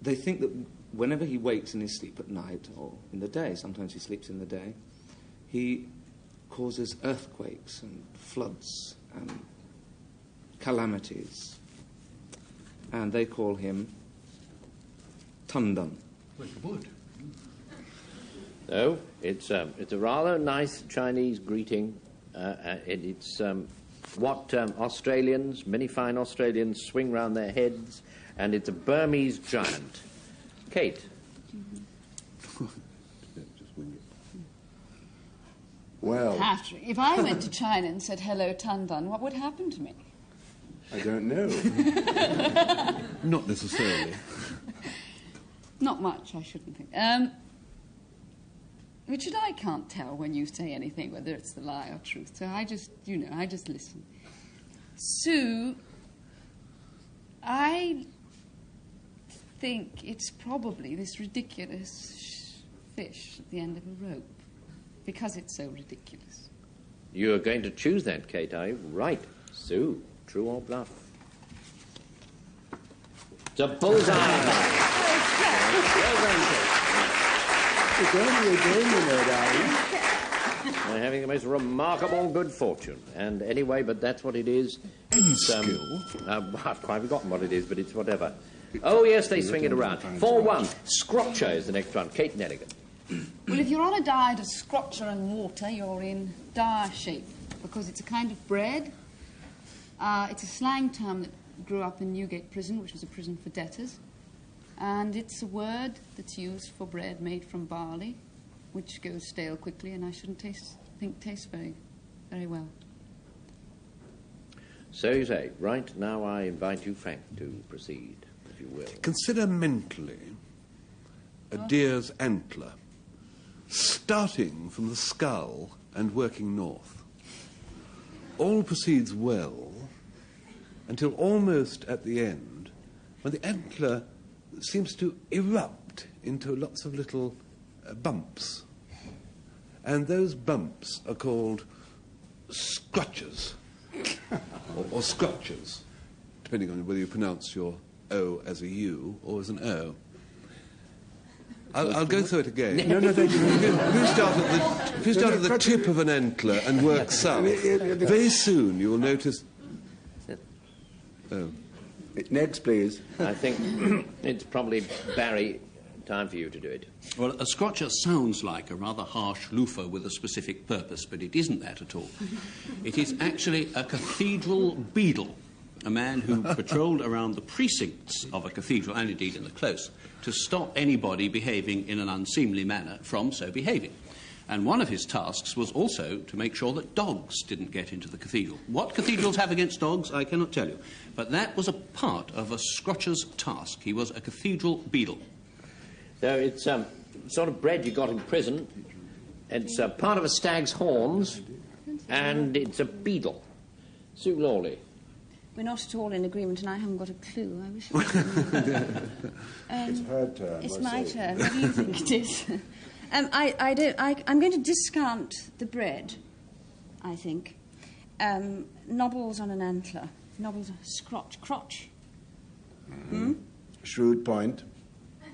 they think that whenever he wakes in his sleep at night, or in the day, sometimes he sleeps in the day, he causes earthquakes and floods and calamities. And they call him Tundan. Well, you would. No, it's a rather nice Chinese greeting. It's what Australians, many fine Australians, swing round their heads, and it's a Burmese giant. Kate. Well, Patrick, if I went to China and said hello, Tundan, what would happen to me? I don't know. Not necessarily. Not much, I shouldn't think. Richard, I can't tell when you say anything, whether it's the lie or truth. So I just listen. Sue, I think it's probably this ridiculous fish at the end of a rope, because it's so ridiculous. You're going to choose that, Kate, are you? Right. Sue, true or bluff? It's a bullseye. Well done, Kate. It's only a game, you know, darling. They're having the most remarkable good fortune. And anyway, but that's what it is. It's, skill. I've quite forgotten what it is, but it's whatever. Oh, yes, they swing it around. 4-1. Scrotcher is the next one. Kate Nelligan. Well, if you're on a diet of scrotcher and water, you're in dire shape, because it's a kind of bread. It's a slang term that grew up in Newgate Prison, which was a prison for debtors. And it's a word that's used for bread made from barley, which goes stale quickly, and I shouldn't think tastes very, very well. So you say. Right, now I invite you, Frank, to proceed, if you will. Consider mentally a deer's antler, starting from the skull and working north. All proceeds well until almost at the end, when the antler seems to erupt into lots of little bumps. And those bumps are called scrotchers, or scrotchers, depending on whether you pronounce your O as a U or as an O. I'll go through it again. No, thank you. If you start at the tip of an antler and work south, very soon you will notice... Oh. Next, please. I think it's probably, Barry, time for you to do it. Well, a scrotcher sounds like a rather harsh loofah with a specific purpose, but it isn't that at all. It is actually a cathedral beadle, a man who patrolled around the precincts of a cathedral, and indeed in the close, to stop anybody behaving in an unseemly manner from so behaving. And one of his tasks was also to make sure that dogs didn't get into the cathedral. What cathedrals have against dogs, I cannot tell you. But that was a part of a scrotcher's task. He was a cathedral beadle. So it's sort of bread you got in prison. It's part of a stag's horns, and it's a beadle. Sue Lawley. We're not at all in agreement, and I haven't got a clue. I wish it was. It's her turn. It's my turn. What do you think it is? I'm going to discount the bread, I think. Nobbles on an antler. Nobbles on a crotch. Shrewd point.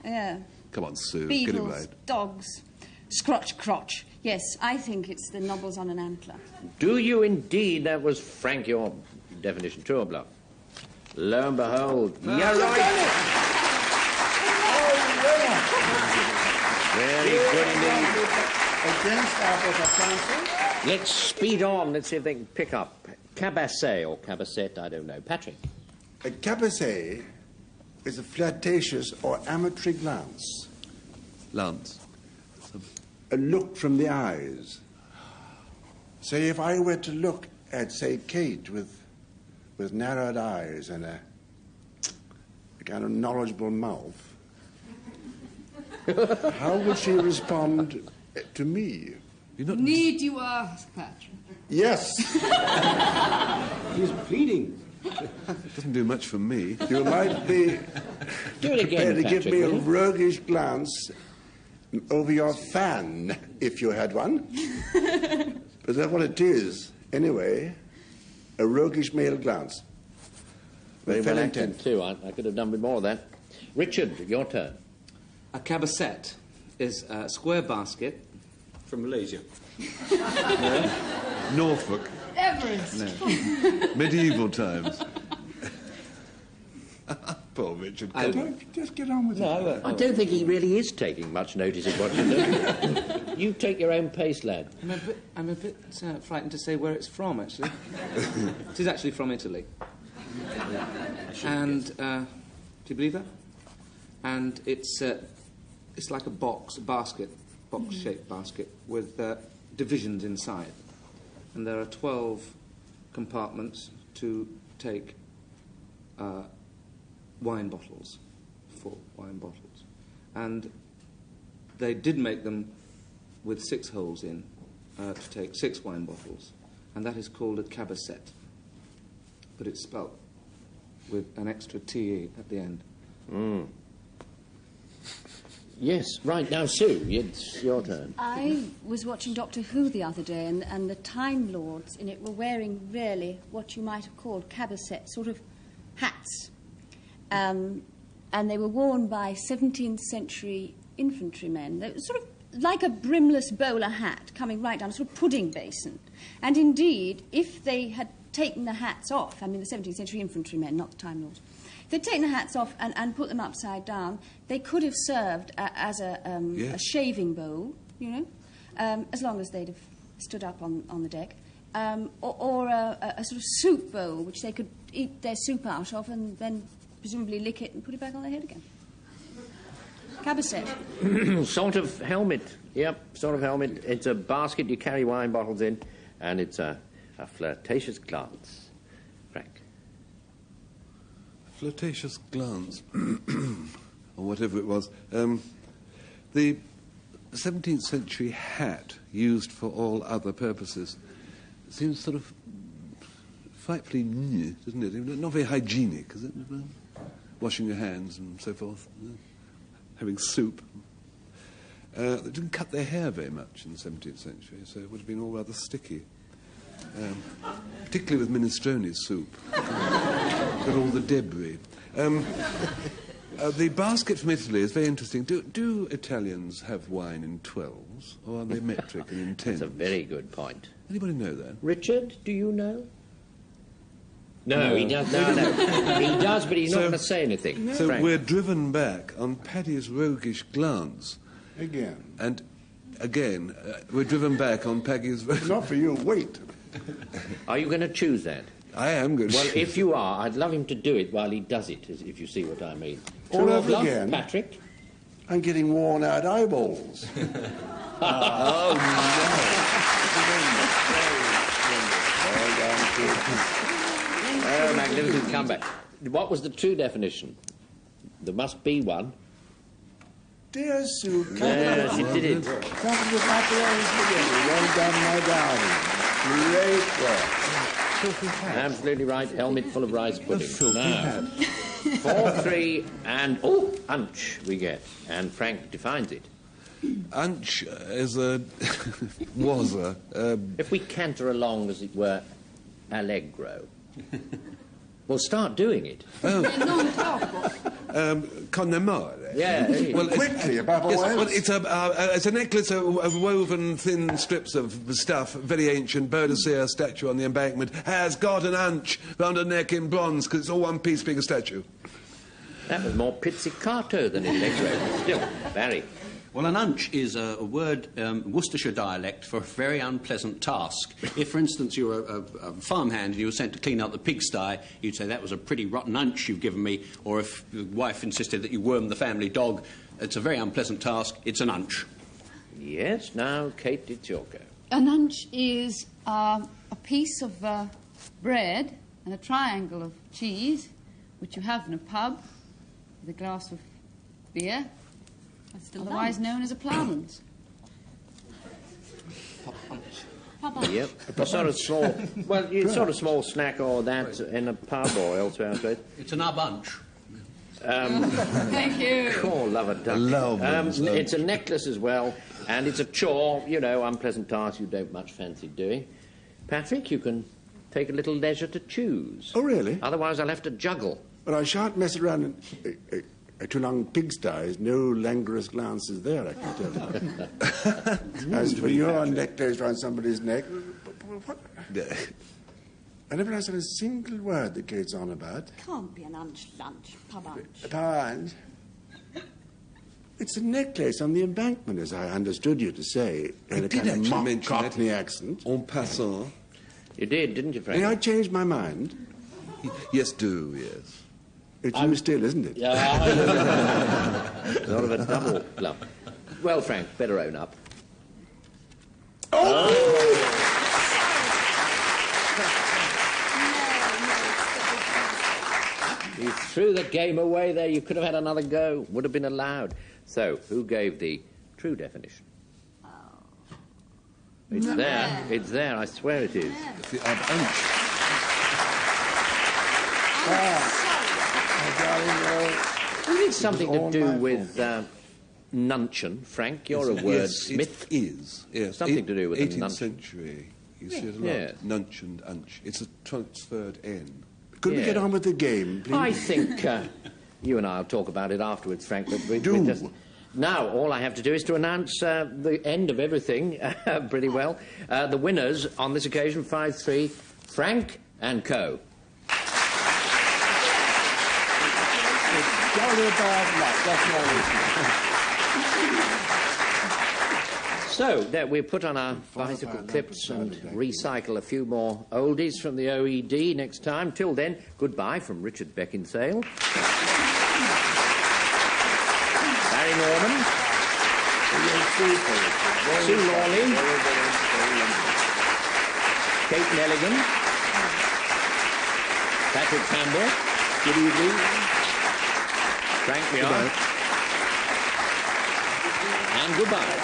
Yeah. Come on, Sue, Beetles, get it right. dogs, crotch. Yes, I think it's the nobbles on an antler. Do you indeed? That was, Frank, your definition. True or bluff? Lo and behold, you're right. Very good indeed. Against apples are Francis. Let's speed on. Let's see if they can pick up. Cabassette or cabassette, I don't know. Patrick. A cabassette is a flirtatious or amatory glance. Lance. A look from the eyes. Say, if I were to look at, say, Kate with narrowed eyes and a kind of knowledgeable mouth, how would she respond to me? Need you ask, Patrick? Yes. He's pleading. Doesn't do much for me. You might be Do it again, prepared to give Patrick, me a will you? roguish glance over your fan, if you had one. But that's what it is, anyway. A roguish male glance. Very With well intent. acted, too. I could have done with more of that. Richard, your turn. A cabassette is a square basket. From Malaysia. Norfolk. Everest. Medieval times. Poor Richard. Just get on with it. I don't think he really is taking much notice of what you're doing. You take your own pace, lad. I'm a bit frightened to say where it's from, actually. It is actually from Italy. And, do you believe that? And it's like a box-shaped basket with divisions inside. And there are 12 compartments to take wine bottles, full wine bottles. And they did make them with 6 holes in to take 6 wine bottles. And that is called a cabassette. But it's spelt with an extra T-E at the end. Yes, right. Now, Sue, it's your turn. I was watching Doctor Who the other day, and the Time Lords in it were wearing really what you might have called cabassette, sort of hats. And they were worn by 17th century infantrymen. They were sort of like a brimless bowler hat coming right down, a sort of pudding basin. And indeed, if they had taken the hats off, I mean the 17th century infantrymen, not the Time Lords, if they'd taken the hats off and put them upside down, they could have served as a shaving bowl, you know, as long as they'd have stood up on the deck, or a sort of soup bowl, which they could eat their soup out of and then presumably lick it and put it back on their head again. Cabassette. Sort of helmet. Yep, sort of helmet. It's a basket you carry wine bottles in, and it's a flirtatious glance. Frank. Flirtatious glance, or whatever it was. The 17th century hat used for all other purposes seems sort of frightfully new, doesn't it? Not very hygienic, is it? Washing your hands and so forth, having soup. They didn't cut their hair very much in the 17th century, so it would have been all rather sticky. Particularly with minestrone soup. Got all the debris. The basket from Italy is very interesting. Do Italians have wine in 12s, or are they metric and in 10s? That's a very good point. Anybody know that? Richard, do you know? No, he does. No. He does, but he's not going to say anything. So Frank. we're driven back on Paddy's roguish glance. Again. And again, we're driven back on Paddy's roguish... Not for you, wait. Are you going to choose that? I am going to... Well, if you are, I'd love him to do it while he does it, if you see what I mean. All True or over bluff, again? Patrick? I'm getting worn out eyeballs. Oh, magnificent comeback. What was the true definition? There must be one. Dear Sue, Yes, you did it. coming with my prayers together. Well done, my darling. Great work. Absolutely right. Helmet full of rice pudding. filthy Now, 4-3 and... Oh, hunch we get. And Frank defines it. Unch is a... was a... If we canter along, as it were, allegro, we'll start doing it. Con nemare. Yeah. Well, quickly, above all Yes, well, else. it's a necklace of woven thin strips of stuff, very ancient. Boadicea statue on the embankment has got an unch round her neck in bronze because it's all one piece being a statue. That was more pizzicato than allegro, but still, very. Well, an unch is a word, Worcestershire dialect, for a very unpleasant task. If, for instance, you were a farmhand and you were sent to clean out the pigsty, you'd say, that was a pretty rotten unch you've given me. Or if the wife insisted that you wormed the family dog, it's a very unpleasant task, it's an unch. Yes, now, Kate, it's your go. An unch is a piece of bread and a triangle of cheese, which you have in a pub with a glass of beer, otherwise known as a ploughman's. Yep, a sort of small, well, it's sort of small snack or that in a pub or elsewhere, I suppose. It's an bunch. Thank you. Oh, love a duck. It's a necklace as well, and it's a chore, you know, unpleasant task you don't much fancy doing. Patrick, you can take a little leisure to choose. Oh, really? Otherwise I'll have to juggle. Well, I shan't mess around too long pigsties. No languorous glances there, I can tell you. As for your necklace round somebody's neck, what? I never said a single word that Kate's on about. Can't be an unch lunch, pub unch. Pard. It's a necklace on the embankment, as I understood you to say, in a did kind of actually mock mention Cockney it. accent. En passant. You did, didn't you, Frank? May I change my mind? Yes, do, yes. It's you still, isn't it? Yeah, sort of a double bluff. Well, Frank, better own up. You threw the game away there. You could have had another go. Would have been allowed. So, who gave the true definition? It's there. It's there. I swear it is. It's the unch. Is it something to do with nuncheon, Frank? You're a wordsmith. It is, yes. Something to do with the 18th nuncheon. century. You see it a lot. Yes. Nunch and unch. It's a transferred N. Could we Yeah. get on with the game, please? I think you and I will talk about it afterwards, Frank. But we Do. just... Now, all I have to do is to announce the end of everything pretty well. The winners on this occasion, 5-3, Frank and Co. So, there, we put on our bicycle clips and recycle a few more oldies from the OED next time. Till then, goodbye from Richard Beckinsale. Barry Norman. Sue Lawley. Kate Nelligan. Patrick Campbell. Good evening. Frank Muir. And goodbye.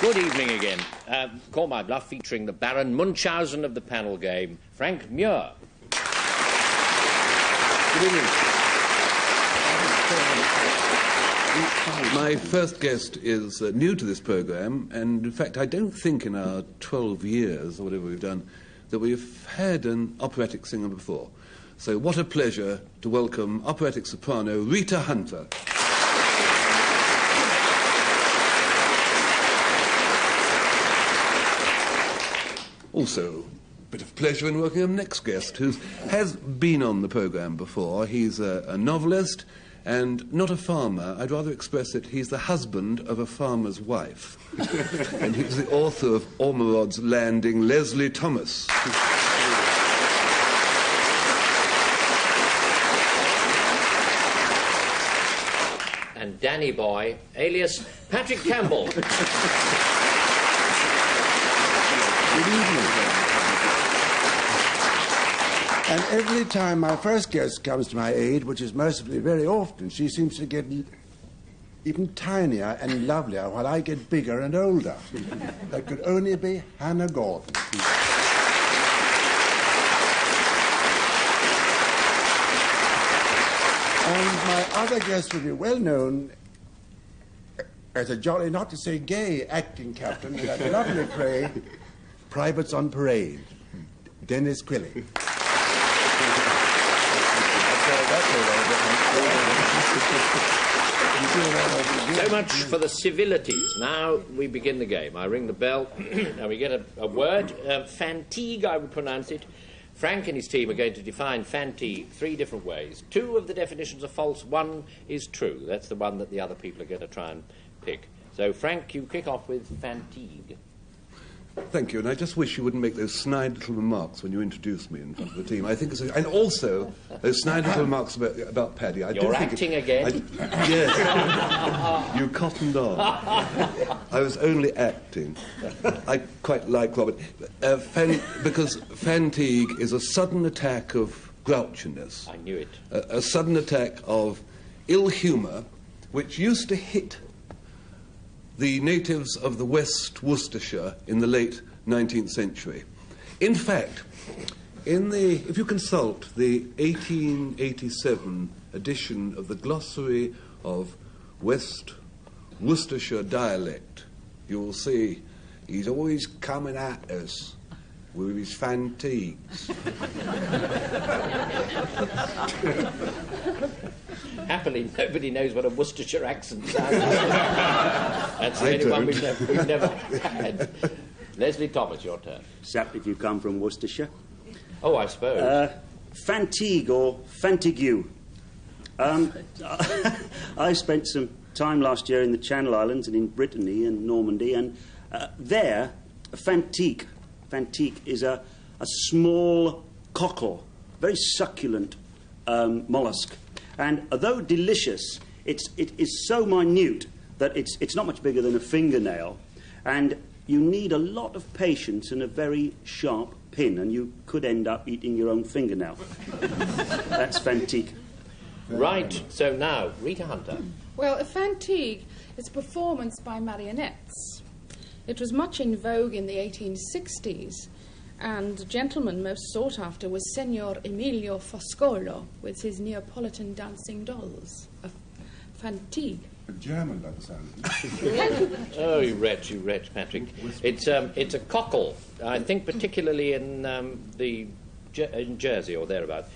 Good evening again. Call My Bluff featuring the Baron Munchausen of the panel game, Frank Muir. Good evening. My first guest is new to this programme, and in fact, I don't think in our 12 years, or whatever we've done, that we've had an operatic singer before. So what a pleasure to welcome operatic soprano Rita Hunter. Also, a bit of pleasure in welcoming our next guest, who has been on the programme before. He's a novelist and not a farmer. I'd rather express it, he's the husband of a farmer's wife. And he's the author of Ormerod's Landing, Leslie Thomas. and Danny Boy, alias Patrick Campbell. Good evening. And every time my first guest comes to my aid, which is mercifully very often, she seems to get even tinier and lovelier while I get bigger and older. That could only be Hannah Gordon. And my other guest will be well known as a jolly, not to say gay, acting captain in that lovely play, Privates on Parade, Denis Quilley. So much for the civilities. Now we begin the game. I ring the bell, and we get a word. Fatigue, I would pronounce it. Frank and his team are going to define fatigue 3 different ways. 2 of the definitions are false, 1 is true. That's the one that the other people are going to try and pick. So, Frank, you kick off with fatigue. Thank you, and I just wish you wouldn't make those snide little remarks when you introduce me in front of the team. I think and also those snide little remarks about Paddy. You're acting again? Yes. You cottoned on. I was only acting. I quite like Robert. Because fatigue is a sudden attack of grouchiness. I knew it. A sudden attack of ill humour, which used to hit the natives of the West Worcestershire in the late 19th century. In fact, if you consult the 1887 edition of the Glossary of West Worcestershire dialect, you will see he's always coming at us with his fatigues. Happily, nobody knows what a Worcestershire accent sounds like. That's the only one we've never had. Leslie Thomas, your turn. Except if you come from Worcestershire. Oh, I suppose. Fatigue or fatigue. I spent some time last year in the Channel Islands and in Brittany and Normandy, and there, fatigue is a small cockle, very succulent mollusk. And although delicious, it is so minute that it's not much bigger than a fingernail, and you need a lot of patience and a very sharp pin, and you could end up eating your own fingernail. That's fatigue. Right, so now, Rita Hunter. Well, a fatigue is a performance by marionettes. It was much in vogue in the 1860s, and the gentleman most sought after was Signor Emilio Foscolo with his Neapolitan dancing dolls. A fatigue. A German, by the sound of it. Oh, you wretch, Patrick. It's a cockle, I think particularly in in Jersey or thereabout.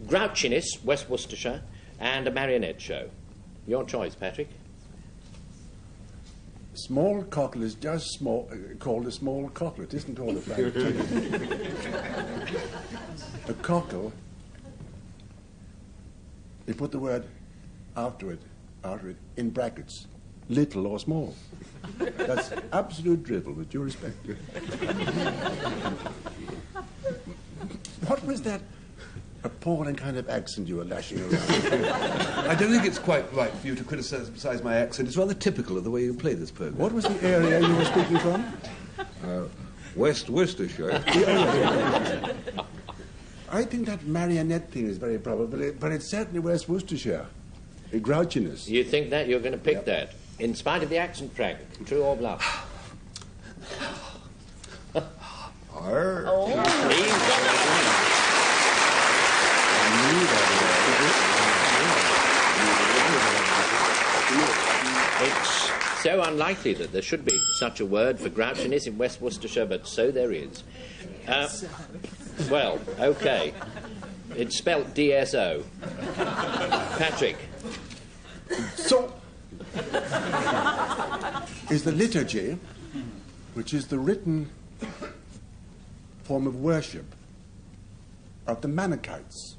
Grouchiness, West Worcestershire, and a marionette show. Your choice, Patrick. Small cockle is just called a small cockle. It isn't called a fatigue. A cockle, you put the word after it in brackets, little or small. That's absolute dribble, with due respect. What was that appalling kind of accent you were lashing around? I don't think it's quite right for you to criticise my accent. It's rather typical of the way you play this programme. What was the area you were speaking from? West Worcestershire. I think that marionette thing is very probable, but it's certainly West Worcestershire. A grouchiness. You think that? You're going to pick that? In spite of the accent, Frank. True or bluff? Oh. It's so unlikely that there should be such a word for grouchiness in West Worcestershire, but so there is. Well, OK. It's spelt DSO. Patrick. So, is the liturgy, which is the written form of worship of the Manichaeans,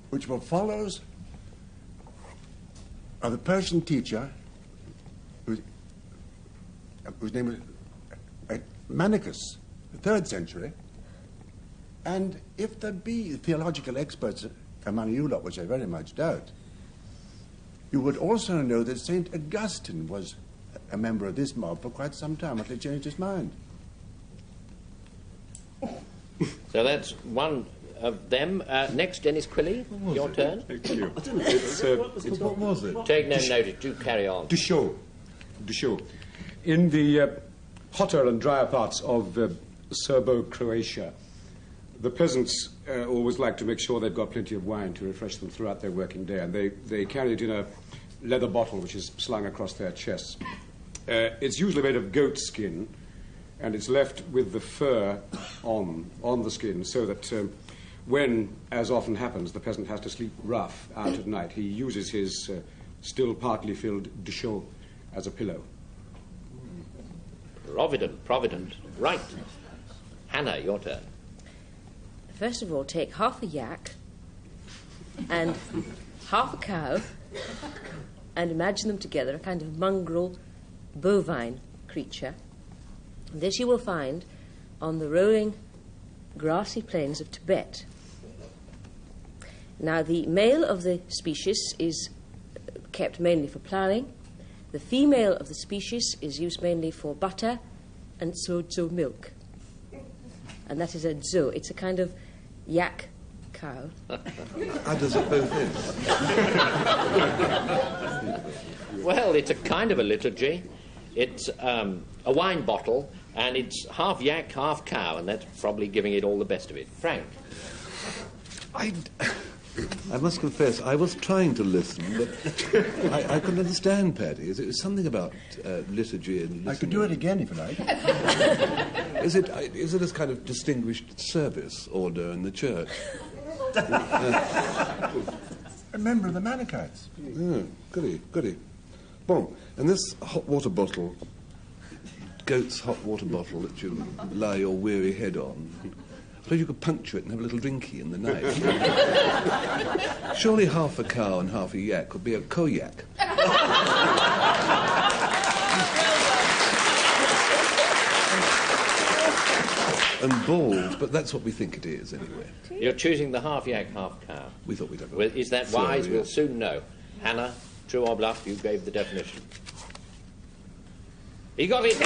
which were followers of the Persian teacher whose name was Manicus, the 3rd century. And if there be theological experts among you lot, which I very much doubt, You would also know that St. Augustine was a member of this mob for quite some time until he changed his mind. So that's one of them. Next, Denis Quilley, your turn. Thank you. What was it? Take no notice. Do carry on. To show. In the hotter and drier parts of Serbo-Croatia, the peasants always like to make sure they've got plenty of wine to refresh them throughout their working day, and they carry it in a leather bottle which is slung across their chests. It's usually made of goat skin, and it's left with the fur on the skin, so that when, as often happens, the peasant has to sleep rough out at night, he uses his still partly filled dachau as a pillow. Provident. Right. Hannah, your turn. First of all, take half a yak and half a cow and imagine them together, a kind of mongrel bovine creature. And this you will find on the rolling grassy plains of Tibet. Now, the male of the species is kept mainly for ploughing. The female of the species is used mainly for butter and sozo milk. And that is a zo. It's a kind of yak cow. How does it both end? Well, it's a kind of a liturgy. It's a wine bottle, and it's half yak, half cow, and that's probably giving it all the best of it. Frank? I must confess, I was trying to listen, but I couldn't understand Paddy. It was something about liturgy and listening. I could do it again if you like. Is it a kind of distinguished service order in the church? A member of the Manichaeits. Oh, goody. Bon, and this hot water bottle, goat's hot water bottle that you lie your weary head on, I suppose you could puncture it and have a little drinky in the night. Surely half a cow and half a yak would be a koyak. And bald, but that's what we think it is anyway. You're choosing the half yak, half cow. We thought we'd have a... Well, is that wise? Yeah. We'll soon know. Hannah, true or bluff, you gave the definition. He got it!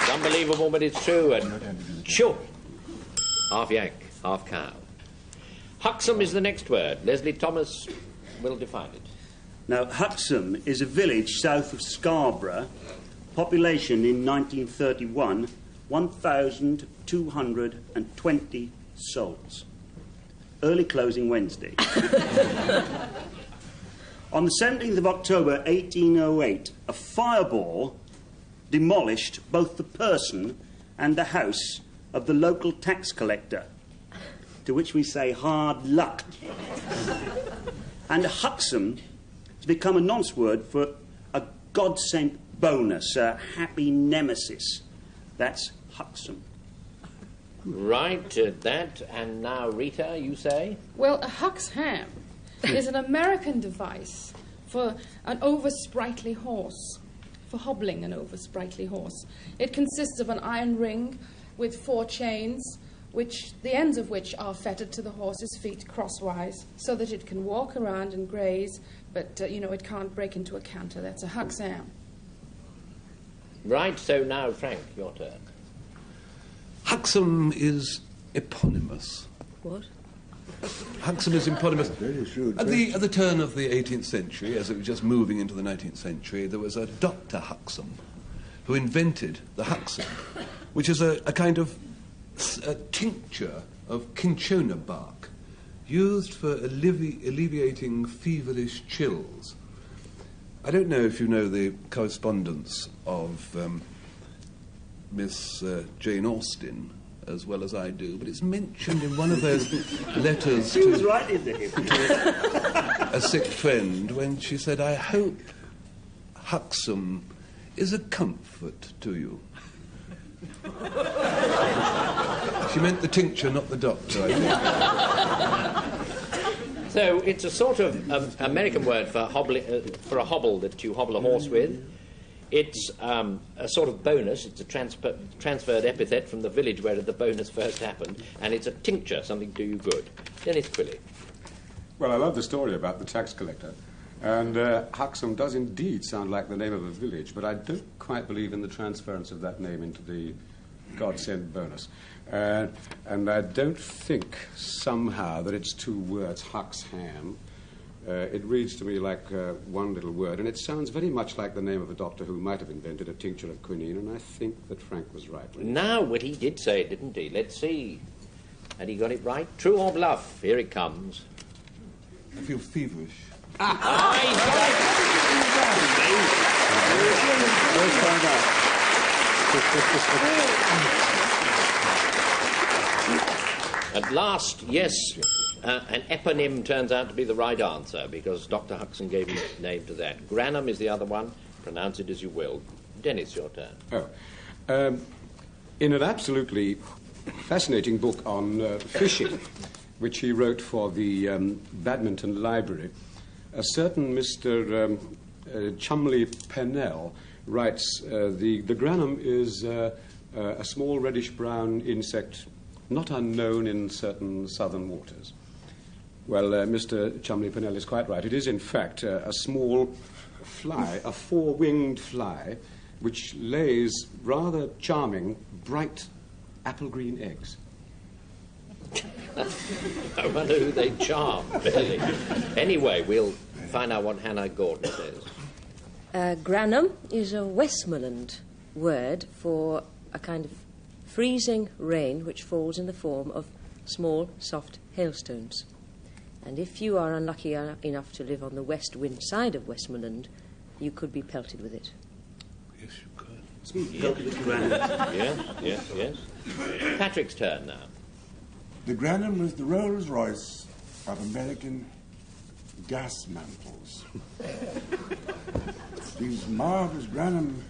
It's unbelievable, but it's true. And sure, half yak, half cow. Huxham is the next word. Leslie Thomas will define it. Now, Huxham is a village south of Scarborough. Population in 1931, 1,220 souls. Early closing Wednesday. On the 17th of October 1808, a fireball demolished both the person and the house of the local tax collector, to which we say hard luck. And Huxham has become a nonce word for a God-sent bonus, a happy nemesis. That's Huxham. Right, that. And now, Rita, you say? Well, a huxham is an American device for an over-sprightly horse, for hobbling an over-sprightly horse. It consists of an iron ring with 4 chains, the ends of which are fettered to the horse's feet crosswise, so that it can walk around and graze, but, it can't break into a canter. That's a huxham. Right, so now, Frank, your turn. Huxham is eponymous. What? Huxham is eponymous. Very shrewd. At the turn of the 18th century, as it was just moving into the 19th century, there was a Dr. Huxham who invented the Huxham, which is a kind of a tincture of cinchona bark used for alleviating feverish chills. I don't know if you know the correspondence of Miss Jane Austen as well as I do, but it's mentioned in one of those letters She was right in there. to a sick friend when she said, "I hope Huxham is a comfort to you." She meant the tincture, not the doctor, I think. So it's a sort of American word for a hobble that you hobble a horse with. It's a sort of bonus. It's a transferred epithet from the village where the bonus first happened, and it's a tincture, something do you good. Denis Quilley. Well, I love the story about the tax collector. And Huxham does indeed sound like the name of a village, but I don't quite believe in the transference of that name into the God-sent bonus. And I don't think somehow that it's two words, Huxham. It reads to me like one little word, and it sounds very much like the name of a doctor who might have invented a tincture of quinine, and I think that Frank was right. Now, well, he did say it, didn't he? Let's see. Had he got it right? True or bluff? Here it comes. I feel feverish. At last, yes, an eponym turns out to be the right answer because Dr. Huxham gave his name to that. Granum is the other one. Pronounce it as you will. Denis, your turn. In an absolutely fascinating book on fishing, which he wrote for the Badminton Library, a certain Mr. Cholmondeley Pennell writes, the granum is a small reddish-brown insect not unknown in certain southern waters. Well, Mr. Cholmondeley Pennell is quite right. It is, in fact, a small fly, a four-winged fly, which lays rather charming, bright apple-green eggs. I wonder who they charm, really. Anyway, we'll find out what Hannah Gordon says. Granum is a Westmoreland word for a kind of freezing rain which falls in the form of small, soft hailstones. And if you are unlucky enough to live on the west wind side of Westmoreland, you could be pelted with it. Yes, you could. Pelted with granum. Yes. Patrick's turn now. The granum was the Rolls-Royce of American gas mantles. These marvellous granum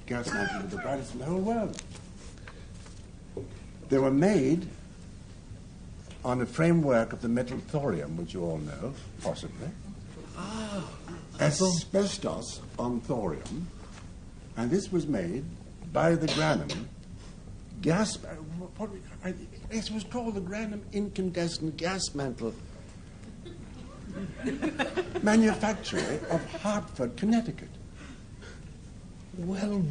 gas mantles are the brightest in the whole world. They were made on the framework of the metal thorium, which you all know, possibly. Asbestos on thorium. And this was made by the granum gas... It was called the granum incandescent gas mantle manufacturer of Hartford, Connecticut. Well.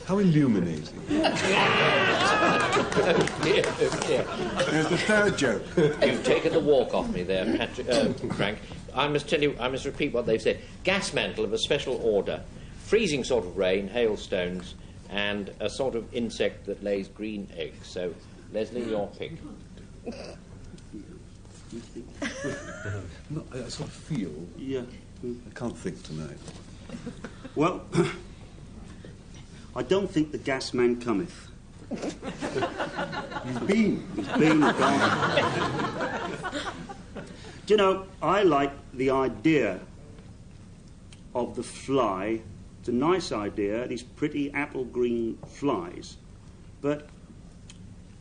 How illuminating. There's the third joke. You've taken the walk off me there, Frank. I must repeat what they've said. Gas mantle of a special order, freezing sort of rain, hailstones, and a sort of insect that lays green eggs. So, Leslie, your pick. No, I sort of feel... Yeah. I can't think tonight. Well, I don't think the gas man cometh. He's been gone. Do you know, I like the idea of the fly. It's a nice idea, these pretty apple green flies. But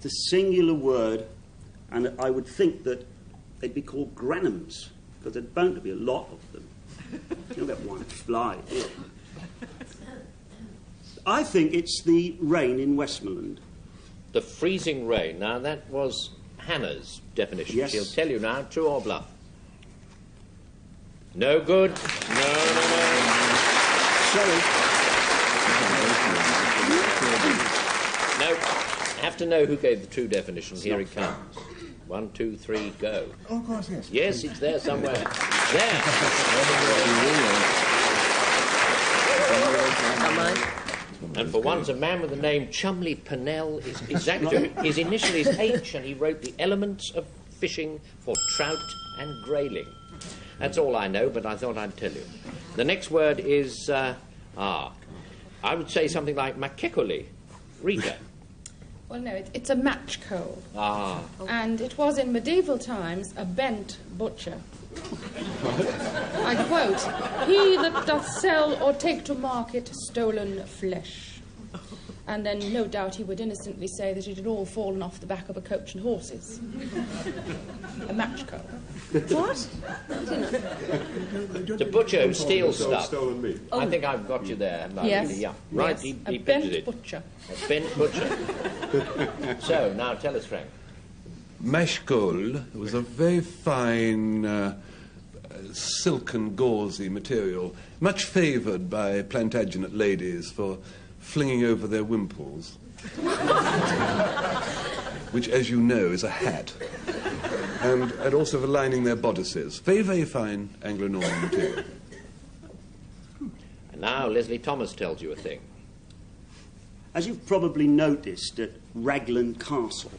the singular word, and I would think that they'd be called granums, because there's bound to be a lot of them. You don't get one fly. I think it's the rain in Westmoreland. The freezing rain. Now, that was Hannah's definition. Yes. She'll tell you now, true or bluff. No good. No. Sorry. No. Have to know who gave the true definition. Here it comes. 1, 2, 3, go. Oh, of course, yes. Yes, it's there somewhere. There. And for once, a man with the name Cholmondeley Pennell his initial is H, and he wrote the elements of fishing for trout and grayling. That's all I know, but I thought I'd tell you. The next word is, I would say something like Macekoli. Rita. Well, no, it's a match coal. Ah. And it was in medieval times a bent butcher. I quote, "He that doth sell or take to market stolen flesh." And then no doubt he would innocently say that it had all fallen off the back of a coach and horses. A matchco. What? The butcher who steals stuff. Stolen meat. I think I've got you there, Marguerite. Yes. Yeah. Right, Yes. he A pictures bent it. butcher. A bent butcher. So, now tell us, Frank. Mashkol was a very fine silken gauzy material, much favoured by Plantagenet ladies for flinging over their wimples, which, as you know, is a hat, and also for lining their bodices. Very, very fine Anglo-Norman material. And now Leslie Thomas tells you a thing. As you've probably noticed at Raglan Castle,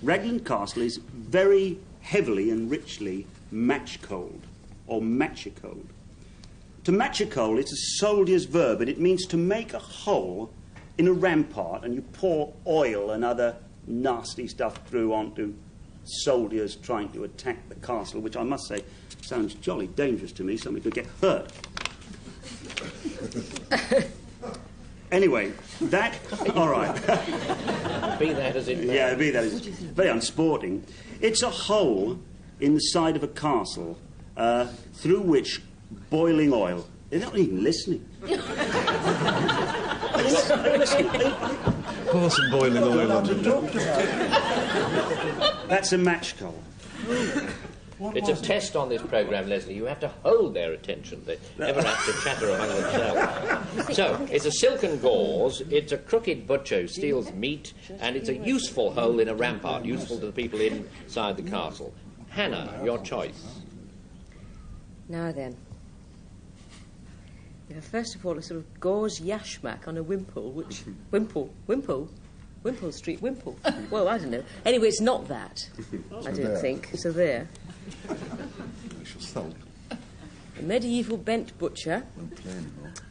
Raglan Castle is very heavily and richly matchcoled, or matchicoled. To matchicole, it's a soldier's verb, and it means to make a hole in a rampart, and you pour oil and other nasty stuff through onto soldiers trying to attack the castle, which I must say sounds jolly dangerous to me. Somebody could get hurt. Anyway, that... All right. Be that as it may. Yeah, be that as... Very unsporting. It's a hole in the side of a castle through which boiling oil... They're not even listening. Pour some boiling oil on it. That's a matchcoal. It's a test on this programme, Leslie. You have to hold their attention. They never have to chatter among themselves. So, it's a silken gauze, it's a crooked butcher who steals meat, and it's a useful hole in a rampart, useful to the people inside the castle. Hannah, your choice. Now then. We have first of all a sort of gauze yashmak on a wimple, which... Wimpole Street, Wimple. Well, I don't know. Anyway, it's not that, I don't think. So there. I shall sulk. A medieval bent butcher.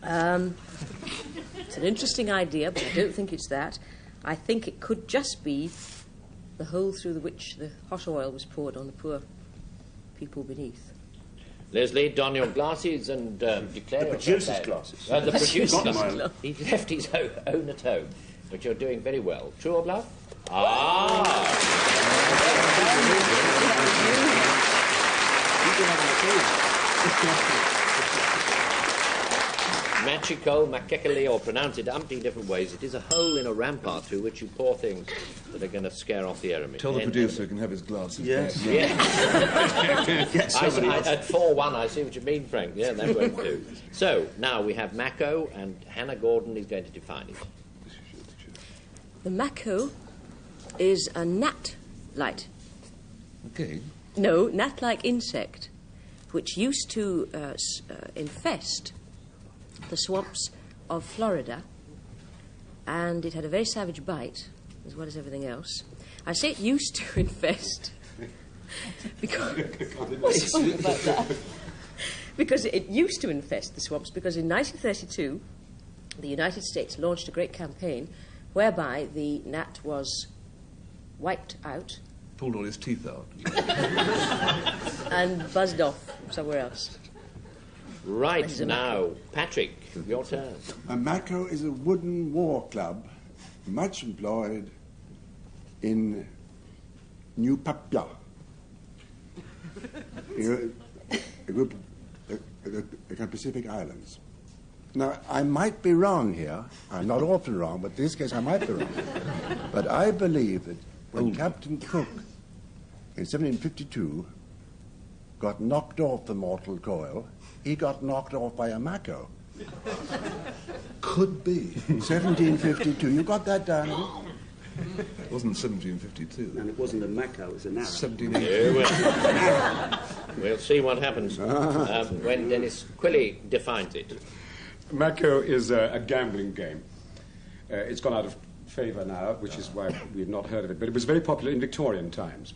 It's an interesting idea, but I don't think it's that. I think it could just be the hole through which the hot oil was poured on the poor people beneath. Leslie, don your glasses and declare... The producer's glasses. The producer's glasses. He left his own at home, but you're doing very well. True or bluff? Ah! Machicole, Makekele, or pronounce it umpteen different ways, it is a hole in a rampart through which you pour things that are going to scare off the enemy. Tell the producer he can have his glasses. Yes. back. Yes. At 4-1, I see what you mean, Frank. Yeah, that won't do. So, now we have Mako, and Hannah Gordon is going to define it. The mako is a gnat light. Okay. No, gnat-like insect, which used to infest the swamps of Florida, and it had a very savage bite, as well as everything else. I say it used to infest because... What's wrong about that? Because it used to infest the swamps, because in 1932, the United States launched a great campaign whereby the gnat was wiped out. Pulled all his teeth out. And buzzed off somewhere else. Right, now, Patrick, your turn. A mako is a wooden war club, much employed in New Papua, a group of the Pacific Islands. Now, I might be wrong here. I'm not often wrong, but in this case I might be wrong. But I believe that when Captain Cook, in 1752, got knocked off the mortal coil, he got knocked off by a mako. Could be. 1752. You got that down? It wasn't 1752. And it wasn't a mako, it was an arrow. 1780. We'll see what happens when Denis Quilley defines it. Mako is a gambling game. It's gone out of favour now, which is why we've not heard of it. But it was very popular in Victorian times.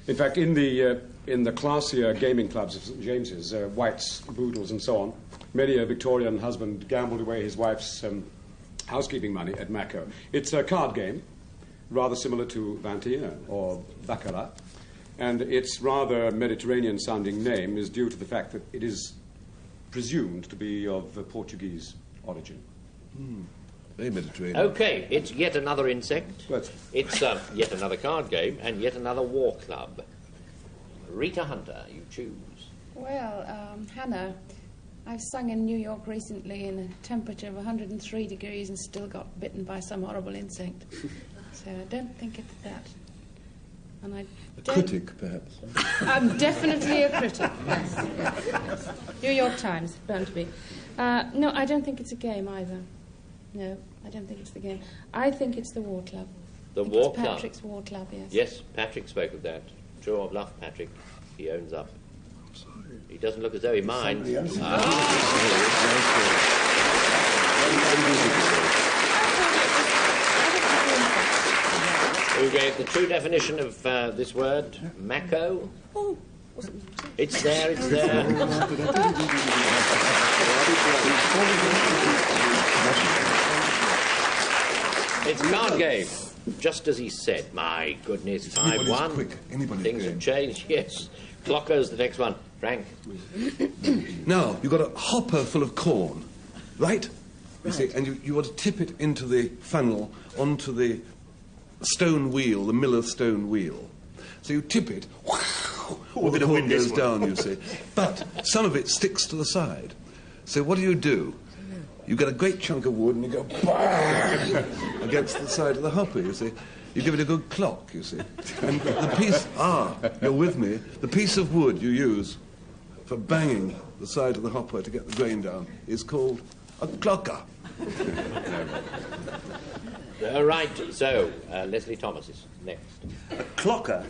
In fact, in the classier gaming clubs of St James's, White's, Boodles, and so on, many a Victorian husband gambled away his wife's housekeeping money at Mako. It's a card game, rather similar to 21 or Baccarat, and its rather Mediterranean-sounding name is due to the fact that it is presumed to be of Portuguese origin. Very Mediterranean. OK, it's yet another insect. Good. It's yet another card game and yet another war club. Rita Hunter, you choose. Well, Hannah, I've sung in New York recently in a temperature of 103 degrees and still got bitten by some horrible insect. So I don't think it's that. And I Critic, perhaps. I'm definitely a critic. Yes. New York Times, bound to be. No, I don't think it's a game either. No, I don't think it's the game. I think it's the war club. The war it's club? Patrick's war club, yes. Yes, Patrick spoke of that. True or bluff, Patrick? He owns up. He doesn't look as though he minds. Who gave the true definition of this word? Mako? Oh, It's there, it's there. It's a card game, just as he said. My goodness, 5-1. Quick. Anybody's Things game. have changed, yes. Clocker's the next one. Frank? Now, you've got a hopper full of corn, right? You see, and you want to tip it into the funnel onto the stone wheel, the miller's stone wheel. So you tip it, all the corn goes down, you see. But some of it sticks to the side. So what do? You get a great chunk of wood and you go bang against the side of the hopper, you see. You give it a good clock, you see. And the piece, you're with me, the piece of wood you use for banging the side of the hopper to get the grain down is called a clocker. Right, so Leslie Thomas is next. A clocker.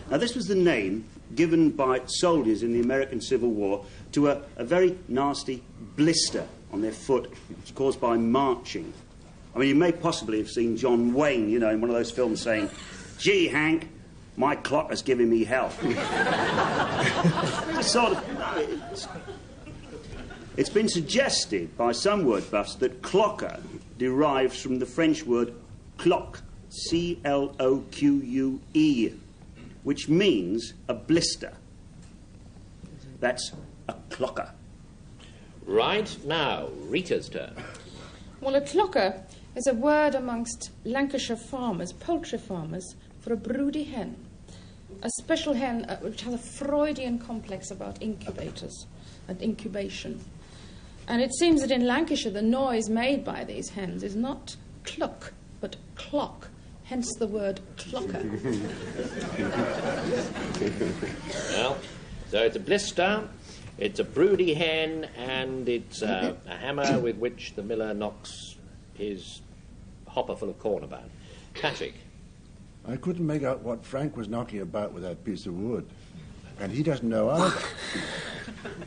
Now, this was the name given by soldiers in the American Civil War to a very nasty blister on their foot, which was caused by marching. I mean, you may possibly have seen John Wayne, you know, in one of those films saying, "Gee, Hank, my clocker's giving me hell." It's been suggested by some word buffs that clocker derives from the French word cloque, C-L-O-Q-U-E, which means a blister. That's a clocker. Right, now, Rita's turn. Well, a clocker is a word amongst Lancashire farmers, poultry farmers, for a broody hen. A special hen which has a Freudian complex about incubators and incubation. And it seems that in Lancashire the noise made by these hens is not cluck, but clock, hence the word clocker. Well, so it's a blister, it's a broody hen, and it's a hammer with which the miller knocks his hopper full of corn about. Patrick? I couldn't make out what Frank was knocking about with that piece of wood. And he doesn't know either.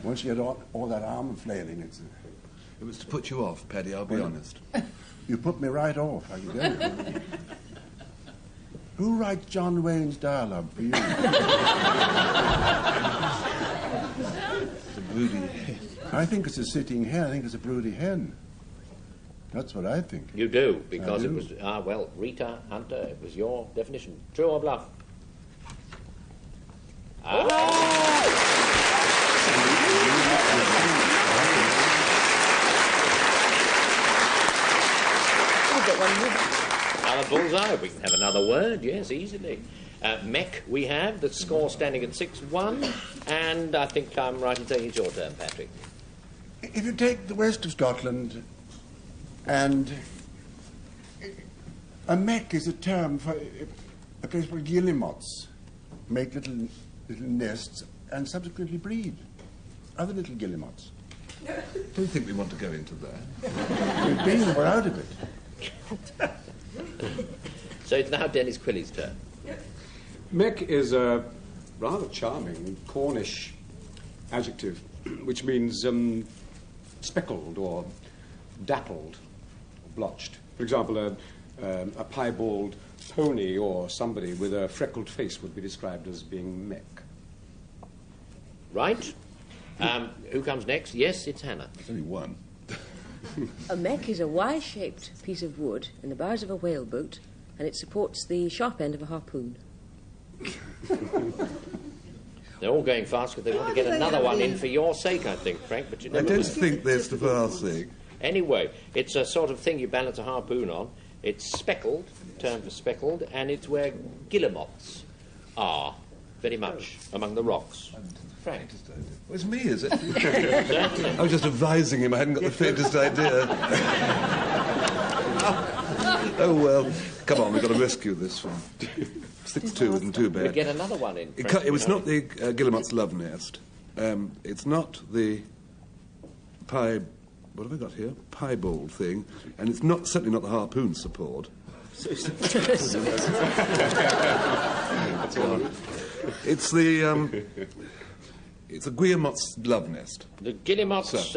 Once you get all that arm flailing, it was to put you off, Paddy, I'll be honest. You put me right off, I can tell you. Who writes John Wayne's dialogue for you? The broody hen. I think it's a sitting hen. I think it's a broody hen. That's what I think. You do, because it was... well, Rita Hunter, it was your definition. True or bluff? Another bullseye. We can have another word, yes, easily. Mech we have, the score standing at 6-1, and I think I'm right in saying it's your turn, Patrick. If you take the west of Scotland, and a mech is a term for a place where guillemots make little nests and subsequently breed other little guillemots. Don't think we want to go into that. We've been, we're out of it. So it's now Denis Quilley's turn. Mech is a rather charming Cornish adjective, which means speckled or dappled or blotched. For example, a piebald pony or somebody with a freckled face would be described as being mech. Right. Who comes next? Yes, it's Hannah. There's only one. A mech is a Y-shaped piece of wood in the bows of a whaleboat, and it supports the sharp end of a harpoon. They're all going fast because they want to get another one in for your sake, I think, Frank. But you I never don't will. think they're for our sake. Anyway, it's a sort of thing you balance a harpoon on. It's speckled, term for speckled, and it's where guillemots are, very much among the rocks. Frank? Well, it's me, is it? I was just advising him. I hadn't got the faintest idea. Oh, well. Come on, we've got to rescue this one. 6-2 isn't too bad. We get another one in. It was not the guillemot's love nest. It's not the pie... What have we got here? Piebald thing. And it's not certainly not the harpoon support. It's the... It's a guillemot's love nest. The guillemot's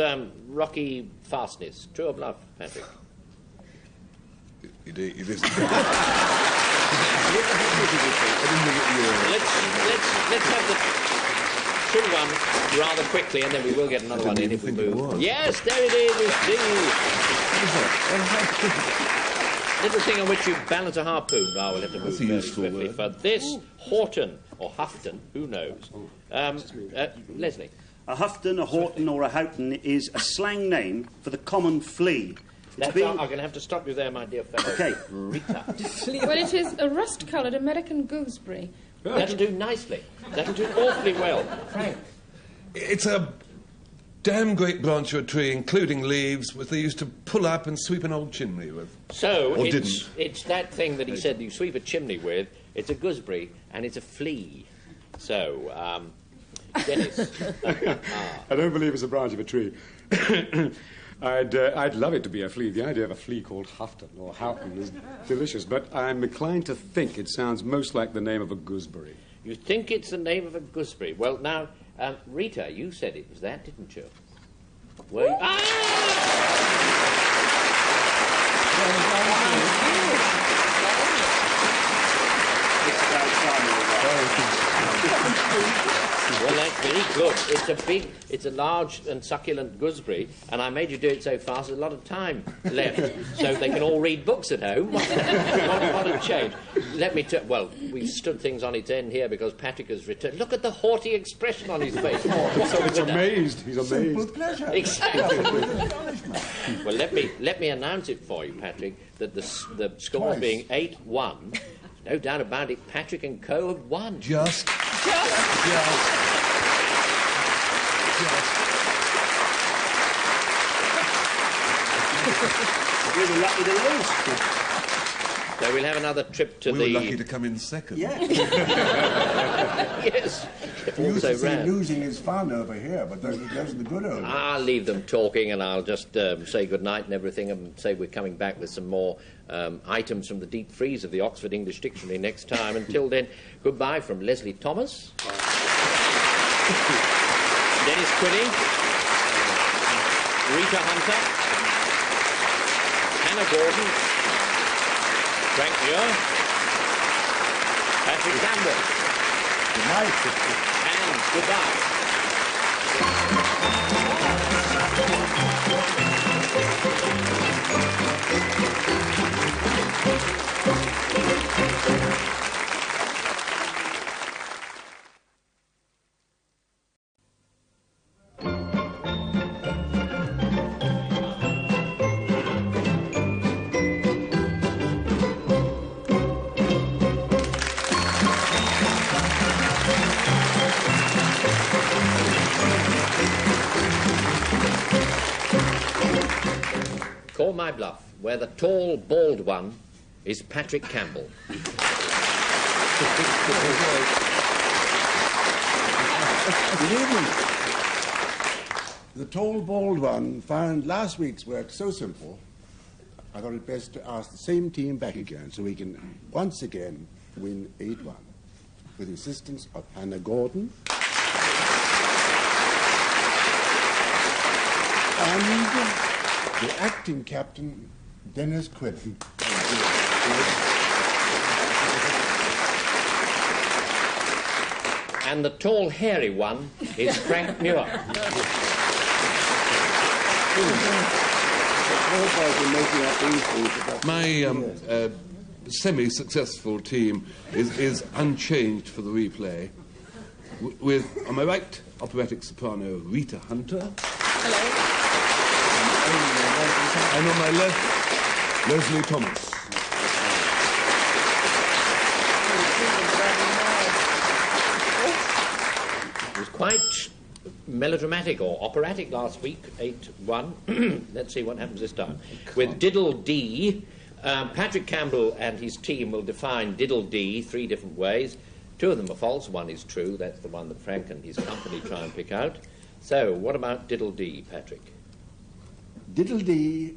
rocky fastness. True or bluff, Patrick? It is. Let's have the true one rather quickly, and then we will get another one in if we move. Yes, there it is. Little thing on which you balance a harpoon. Oh, we'll have to move very swiftly. For this, Horton, or Houghton, who knows? Leslie. A Houghton, a Horton, or a Houghton is a slang name for the common flea. I'm going to have to stop you there, my dear fellow. Okay. Rita. Well, it is a rust-coloured American gooseberry. That'll do nicely. That'll do awfully well. Frank. It's a damn great branch of a tree, including leaves, which they used to pull up and sweep an old chimney with. So, or it's that thing that he said you sweep a chimney with. It's a gooseberry, and it's a flea. So, Denis. I don't believe it's a branch of a tree. I'd love it to be a flea. The idea of a flea called Houghton or Houghton is delicious, but I'm inclined to think it sounds most like the name of a gooseberry. You think it's the name of a gooseberry? Well, now, Rita, you said it was that, didn't you? Were you? Well, that's very good. It's a large and succulent gooseberry, and I made you do it so fast there's a lot of time left, so they can all read books at home. What a change. Let me tell... Well, we've stood things on its end here because Patrick has returned. Look at the haughty expression on his face. He's amazed. He's amazed. Simple pleasure. Exactly. Well, let me announce it for you, Patrick, that the score being 8-1... No doubt about it, Patrick and Co. have won. Just. We were lucky to lose. So we'll have another trip to we the... were lucky to come in second. Yeah. Yes. We used to say losing is fun over here, but those are the good old days. I'll leave them talking, and I'll just say good night and everything, and say we're coming back with some more items from the deep freeze of the Oxford English Dictionary next time. Until then, goodbye from Leslie Thomas, Denis Quilley, Rita Hunter, Hannah Gordon, Frank Muir, Patrick Campbell. Good night. And goodbye. Call my bluff, where the tall, bald one is Patrick Campbell. Good evening. The tall, bald one found last week's work so simple, I thought it best to ask the same team back again so we can once again win 8-1 with the assistance of Hannah Gordon and the acting captain, Denis Quilley. And the tall, hairy one is Frank Muir. My semi-successful team is unchanged for the replay, with, on my right, operatic soprano Rita Hunter. Hello. And on my left, Leslie Thomas. It was quite melodramatic or operatic last week, 8-1. Let's see what happens this time. With Diddle D, Patrick Campbell and his team will define Diddle D 3 different ways. 2 of them are false, 1 is true. That's the one that Frank and his company try and pick out. So, what about Diddle D, Patrick? Diddle D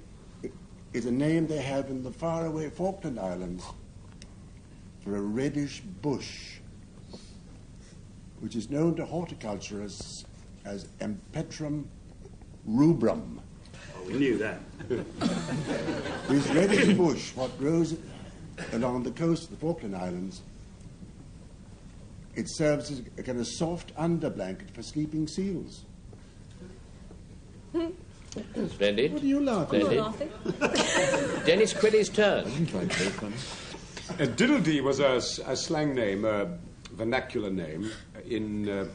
is a name they have in the faraway Falkland Islands for a reddish bush, which is known to horticulturists as Empetrum rubrum. Oh, we knew that. This reddish bush, what grows along the coast of the Falkland Islands, it serves as a kind of soft underblanket for sleeping seals. Splendid. What are you laughing at? Denis Quilley's turn. Diddle Dee was a slang name, a vernacular name in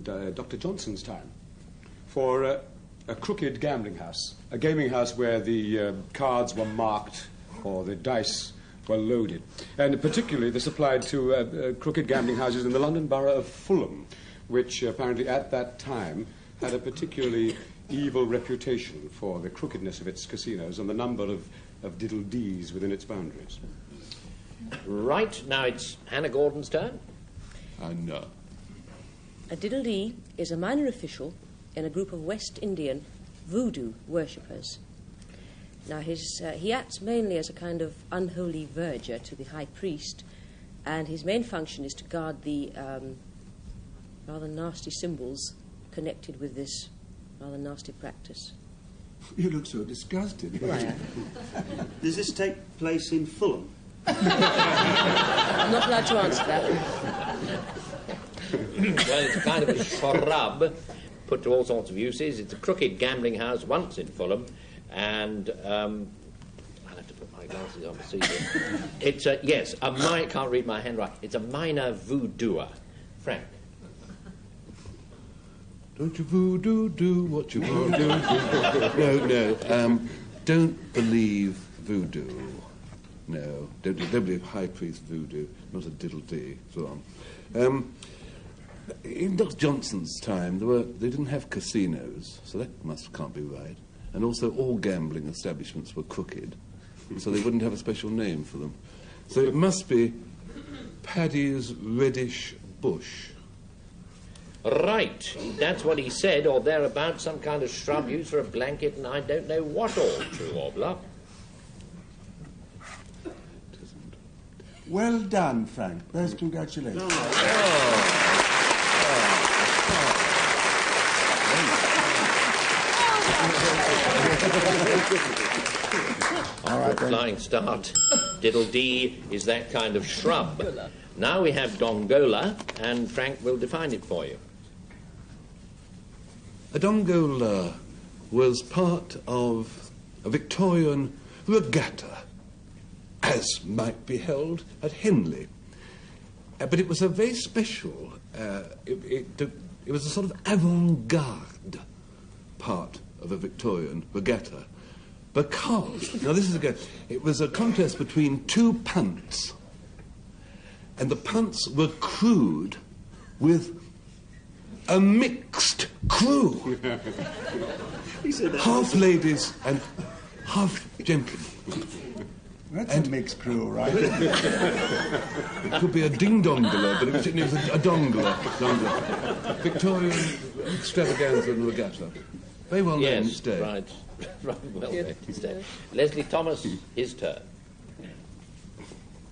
Dr. Johnson's time for a crooked gambling house, a gaming house where the cards were marked or the dice were loaded. And particularly this applied to crooked gambling houses in the London borough of Fulham, which apparently at that time had a particularly evil reputation for the crookedness of its casinos and the number of Diddle Dees within its boundaries. Right, now it's Hannah Gordon's turn. No. A Diddle Dee is a minor official in a group of West Indian voodoo worshippers. Now, he acts mainly as a kind of unholy verger to the high priest, and his main function is to guard the rather nasty symbols connected with this rather nasty practice. You look so disgusted. Does this take place in Fulham? I'm not allowed to answer that. Well, it's kind of a shrub put to all sorts of uses. It's a crooked gambling house once in Fulham, and I'll have to put my glasses on to see this. It's a, yes, can't read my handwriting. It's a minor voodooer. Frank. Don't you voodoo do what you voodoo do? No, don't believe voodoo. No, don't believe high priest voodoo, not a diddle dee, so on. In Dr. Johnson's time, they didn't have casinos, so that can't be right. And also all gambling establishments were crooked, so they wouldn't have a special name for them. So it must be Paddy's reddish bush. Right, that's what he said, or thereabouts, some kind of shrub used for a blanket, and I don't know what all, true or bluff. Well done, Frank. Best congratulations. All right, flying start. Diddle Dee is that kind of shrub. Now we have Dongola, and Frank will define it for you. A dongola was part of a Victorian regatta, as might be held at Henley. But it was a very special, it was a sort of avant-garde part of a Victorian regatta. Because, now this is it was a contest between 2 punts. And the punts were crewed with a mixed crew. Half ladies and half gentlemen. That's a mixed crew, right? It could be a ding-dongola, but it was a dongola. Victorian extravaganza and regatta. Very well named instead. Right, well named instead. Leslie Thomas, his turn.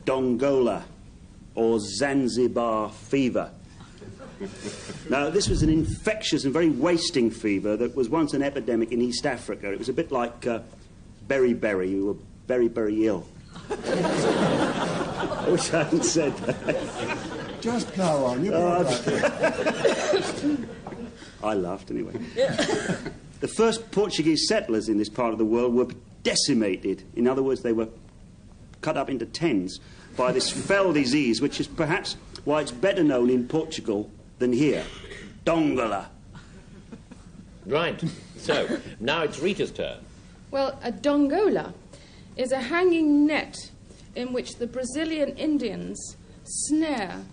Dongola, or Zanzibar fever. Now, this was an infectious and very wasting fever that was once an epidemic in East Africa. It was a bit like beriberi, who were very, very ill. I wish I hadn't said that. Just plough on, I laughed anyway. The first Portuguese settlers in this part of the world were decimated. In other words, they were cut up into tens by this fell disease, which is perhaps why it's better known in Portugal than here. Dongola. Right. So, now it's Rita's turn. Well, a dongola is a hanging net in which the Brazilian Indians snare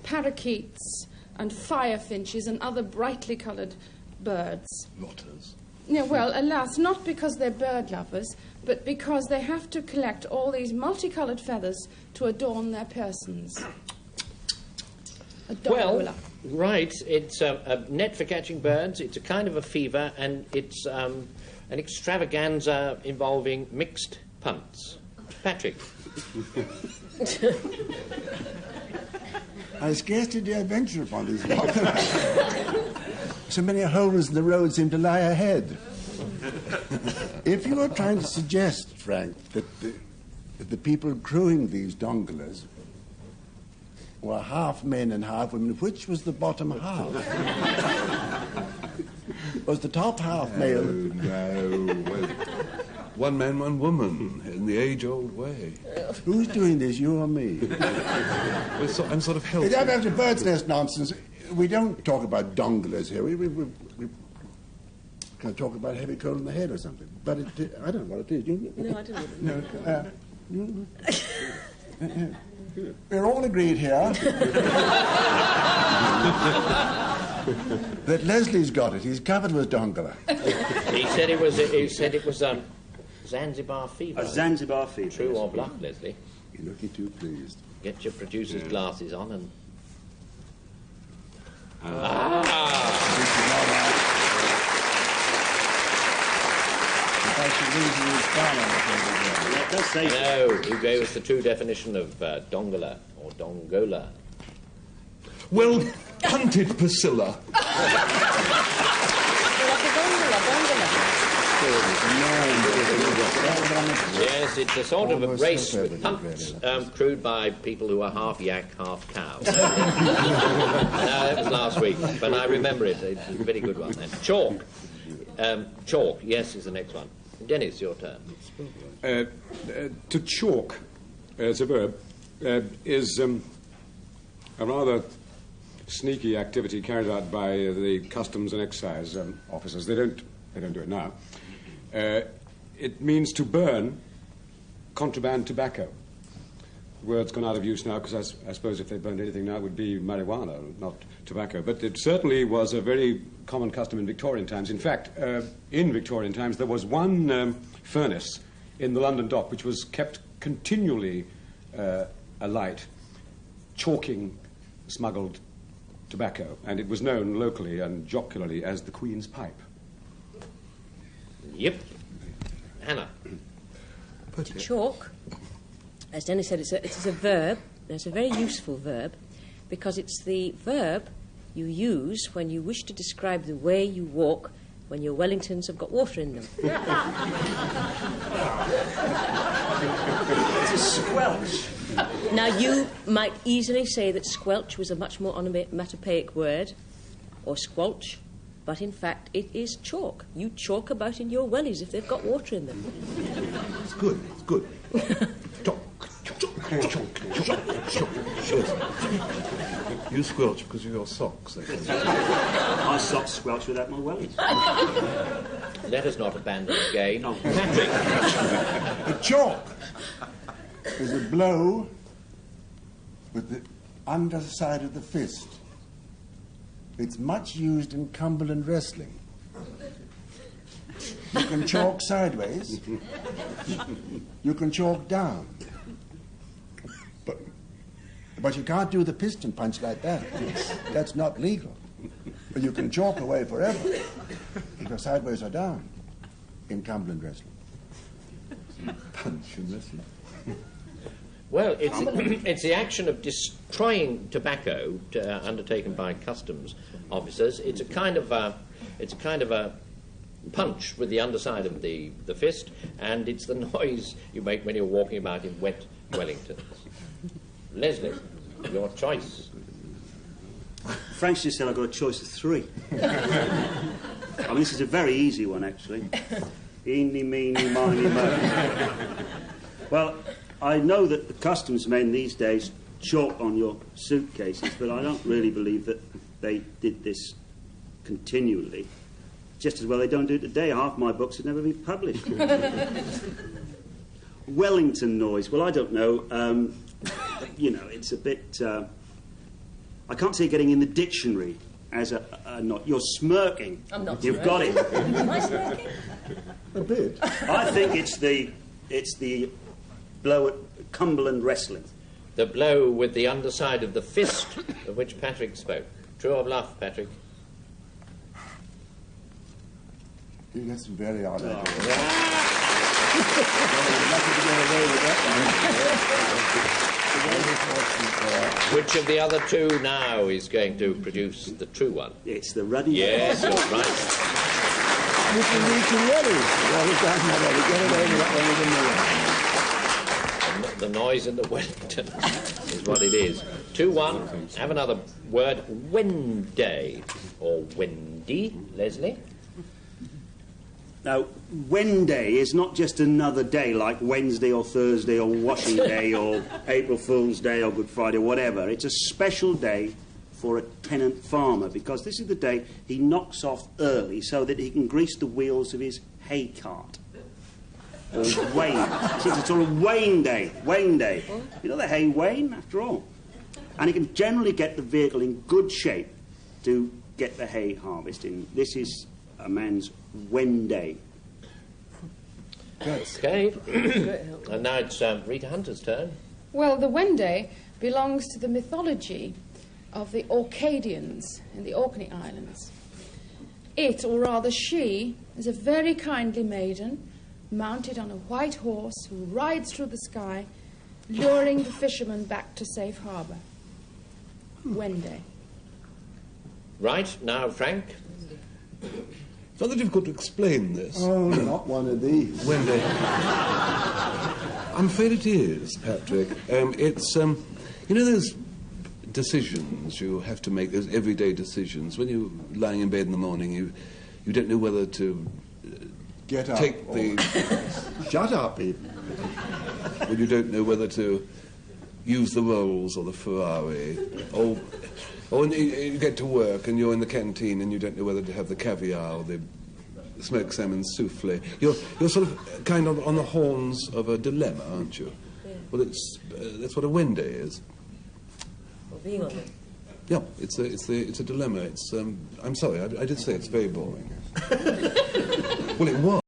parakeets and firefinches and other brightly coloured birds. Rotters. Yeah, well, alas, not because they're bird lovers, but because they have to collect all these multicoloured feathers to adorn their persons. A dongola. Well, right, it's a net for catching birds, it's a kind of a fever, and it's an extravaganza involving mixed punts. Patrick. I scarcely dare venture upon this rock. So many holes in the road seem to lie ahead. If you are trying to suggest, Frank, that the people crewing these dongolas were half men and half women, which was the bottom half? Was the top half male? No. Well, one man, one woman, in the age-old way. Who's doing this, you or me? I'm sort of helping. Don't have to bird's nest nonsense. We don't talk about dongolas here. We can talk about heavy cold in the head or something. But I don't know what it is. No, I don't know. We're all agreed here that Leslie's got it. He's covered with dongola. He said it was Zanzibar fever. A Zanzibar fever. True or bluff, Leslie? You're looking too pleased. Get your producer's glasses on and... No, he gave us the true definition of dongola or dongola. Well punted, Priscilla. Yes, it's a sort of a race with punts crewed by people who are half yak, half cow. No, that was last week, but I remember it. It's a very good one then. Chalk. Chalk, yes, is the next one. Denis, your turn. To chalk as a verb is a rather sneaky activity carried out by the customs and excise officers. They don't do it now. It means to burn contraband tobacco. The word's gone out of use now because I suppose if they burned anything now it would be marijuana, not tobacco. But it certainly was a very common custom in Victorian times. In fact, in Victorian times there was one furnace in the London dock which was kept continually alight, chalking smuggled tobacco, and it was known locally and jocularly as the Queen's pipe. Yep. Hannah. To chalk, as Denis said, it's a verb. It's a very useful verb because it's the verb you use when you wish to describe the way you walk when your Wellingtons have got water in them. It's a squelch. Now, you might easily say that squelch was a much more onomatopoeic word, or squelch, but in fact it is chalk. You chalk about in your wellies if they've got water in them. It's good, it's good. Chalk, chalk, chalk, chalk. You squelch because of your socks. My socks squelch without my wellies. Let us not abandon the game. The chalk is a blow with the underside of the fist. It's much used in Cumberland wrestling. You can chalk sideways. You can chalk down. But you can't do the piston punch like that. That's not legal. But you can chalk away forever. Either sideways or down in Cumberland wrestling. Punch and wrestling. Well, it's the action of destroying tobacco undertaken by customs officers. It's a kind of a punch with the underside of the fist, and it's the noise you make when you're walking about in wet Wellingtons. Leslie, your choice. Frank's just said I've got a choice of three. I mean, this is a very easy one, actually. Eeny, meeny, miny, moe. Well, I know that the customs men these days chalk on your suitcases, but I don't really believe that they did this continually. just as well they don't do it today. Half my books would never be published. Wellington noise. Well, I don't know. You know, it's a bit... I can't see it getting in the dictionary as a not. You're smirking. I'm not You've smirking. got it. Am I smirking? A bit. I think it's the blow at Cumberland wrestling. The blow with the underside of the fist of which Patrick spoke. True or bluff, Patrick? That's very odd. Which of the other two now is going to produce the true one? It's the ruddy. Yes, you're right. The noise in the Wellington is what it is. 2-1. Have another word. Wenday or Wendy, Leslie. Now, Wenday is not just another day like Wednesday or Thursday or Washing Day or April Fool's Day or Good Friday or whatever. It's a special day for a tenant farmer because this is the day he knocks off early so that he can grease the wheels of his hay cart. Or wain. So it's a sort of wain day. Wain day. You know the hay wain, after all. And he can generally get the vehicle in good shape to get the hay harvesting. This is a man's Wenday. Okay. And now it's Rita Hunter's turn. Well, the Wenday belongs to the mythology of the Orcadians in the Orkney Islands. It, or rather she, is a very kindly maiden mounted on a white horse who rides through the sky, luring the fishermen back to safe harbour. Wenday. Right, now Frank. It's rather difficult to explain this. Oh, not one of these. Wendy. I'm afraid it is, Patrick. It's, you know those decisions you have to make, those everyday decisions. When you're lying in bed in the morning, you don't know whether to Get up. take the... Shut up, even. When you don't know whether to use the Rolls or the Ferrari, or when you get to work and you're in the canteen and you don't know whether to have the caviar or the smoked salmon souffle. You're sort of kind of on the horns of a dilemma, aren't you? Yeah. Well, that's what a Wenday is. Well, being on it. Yeah, it's a dilemma. I'm sorry, I did say it's very boring. Well, it was.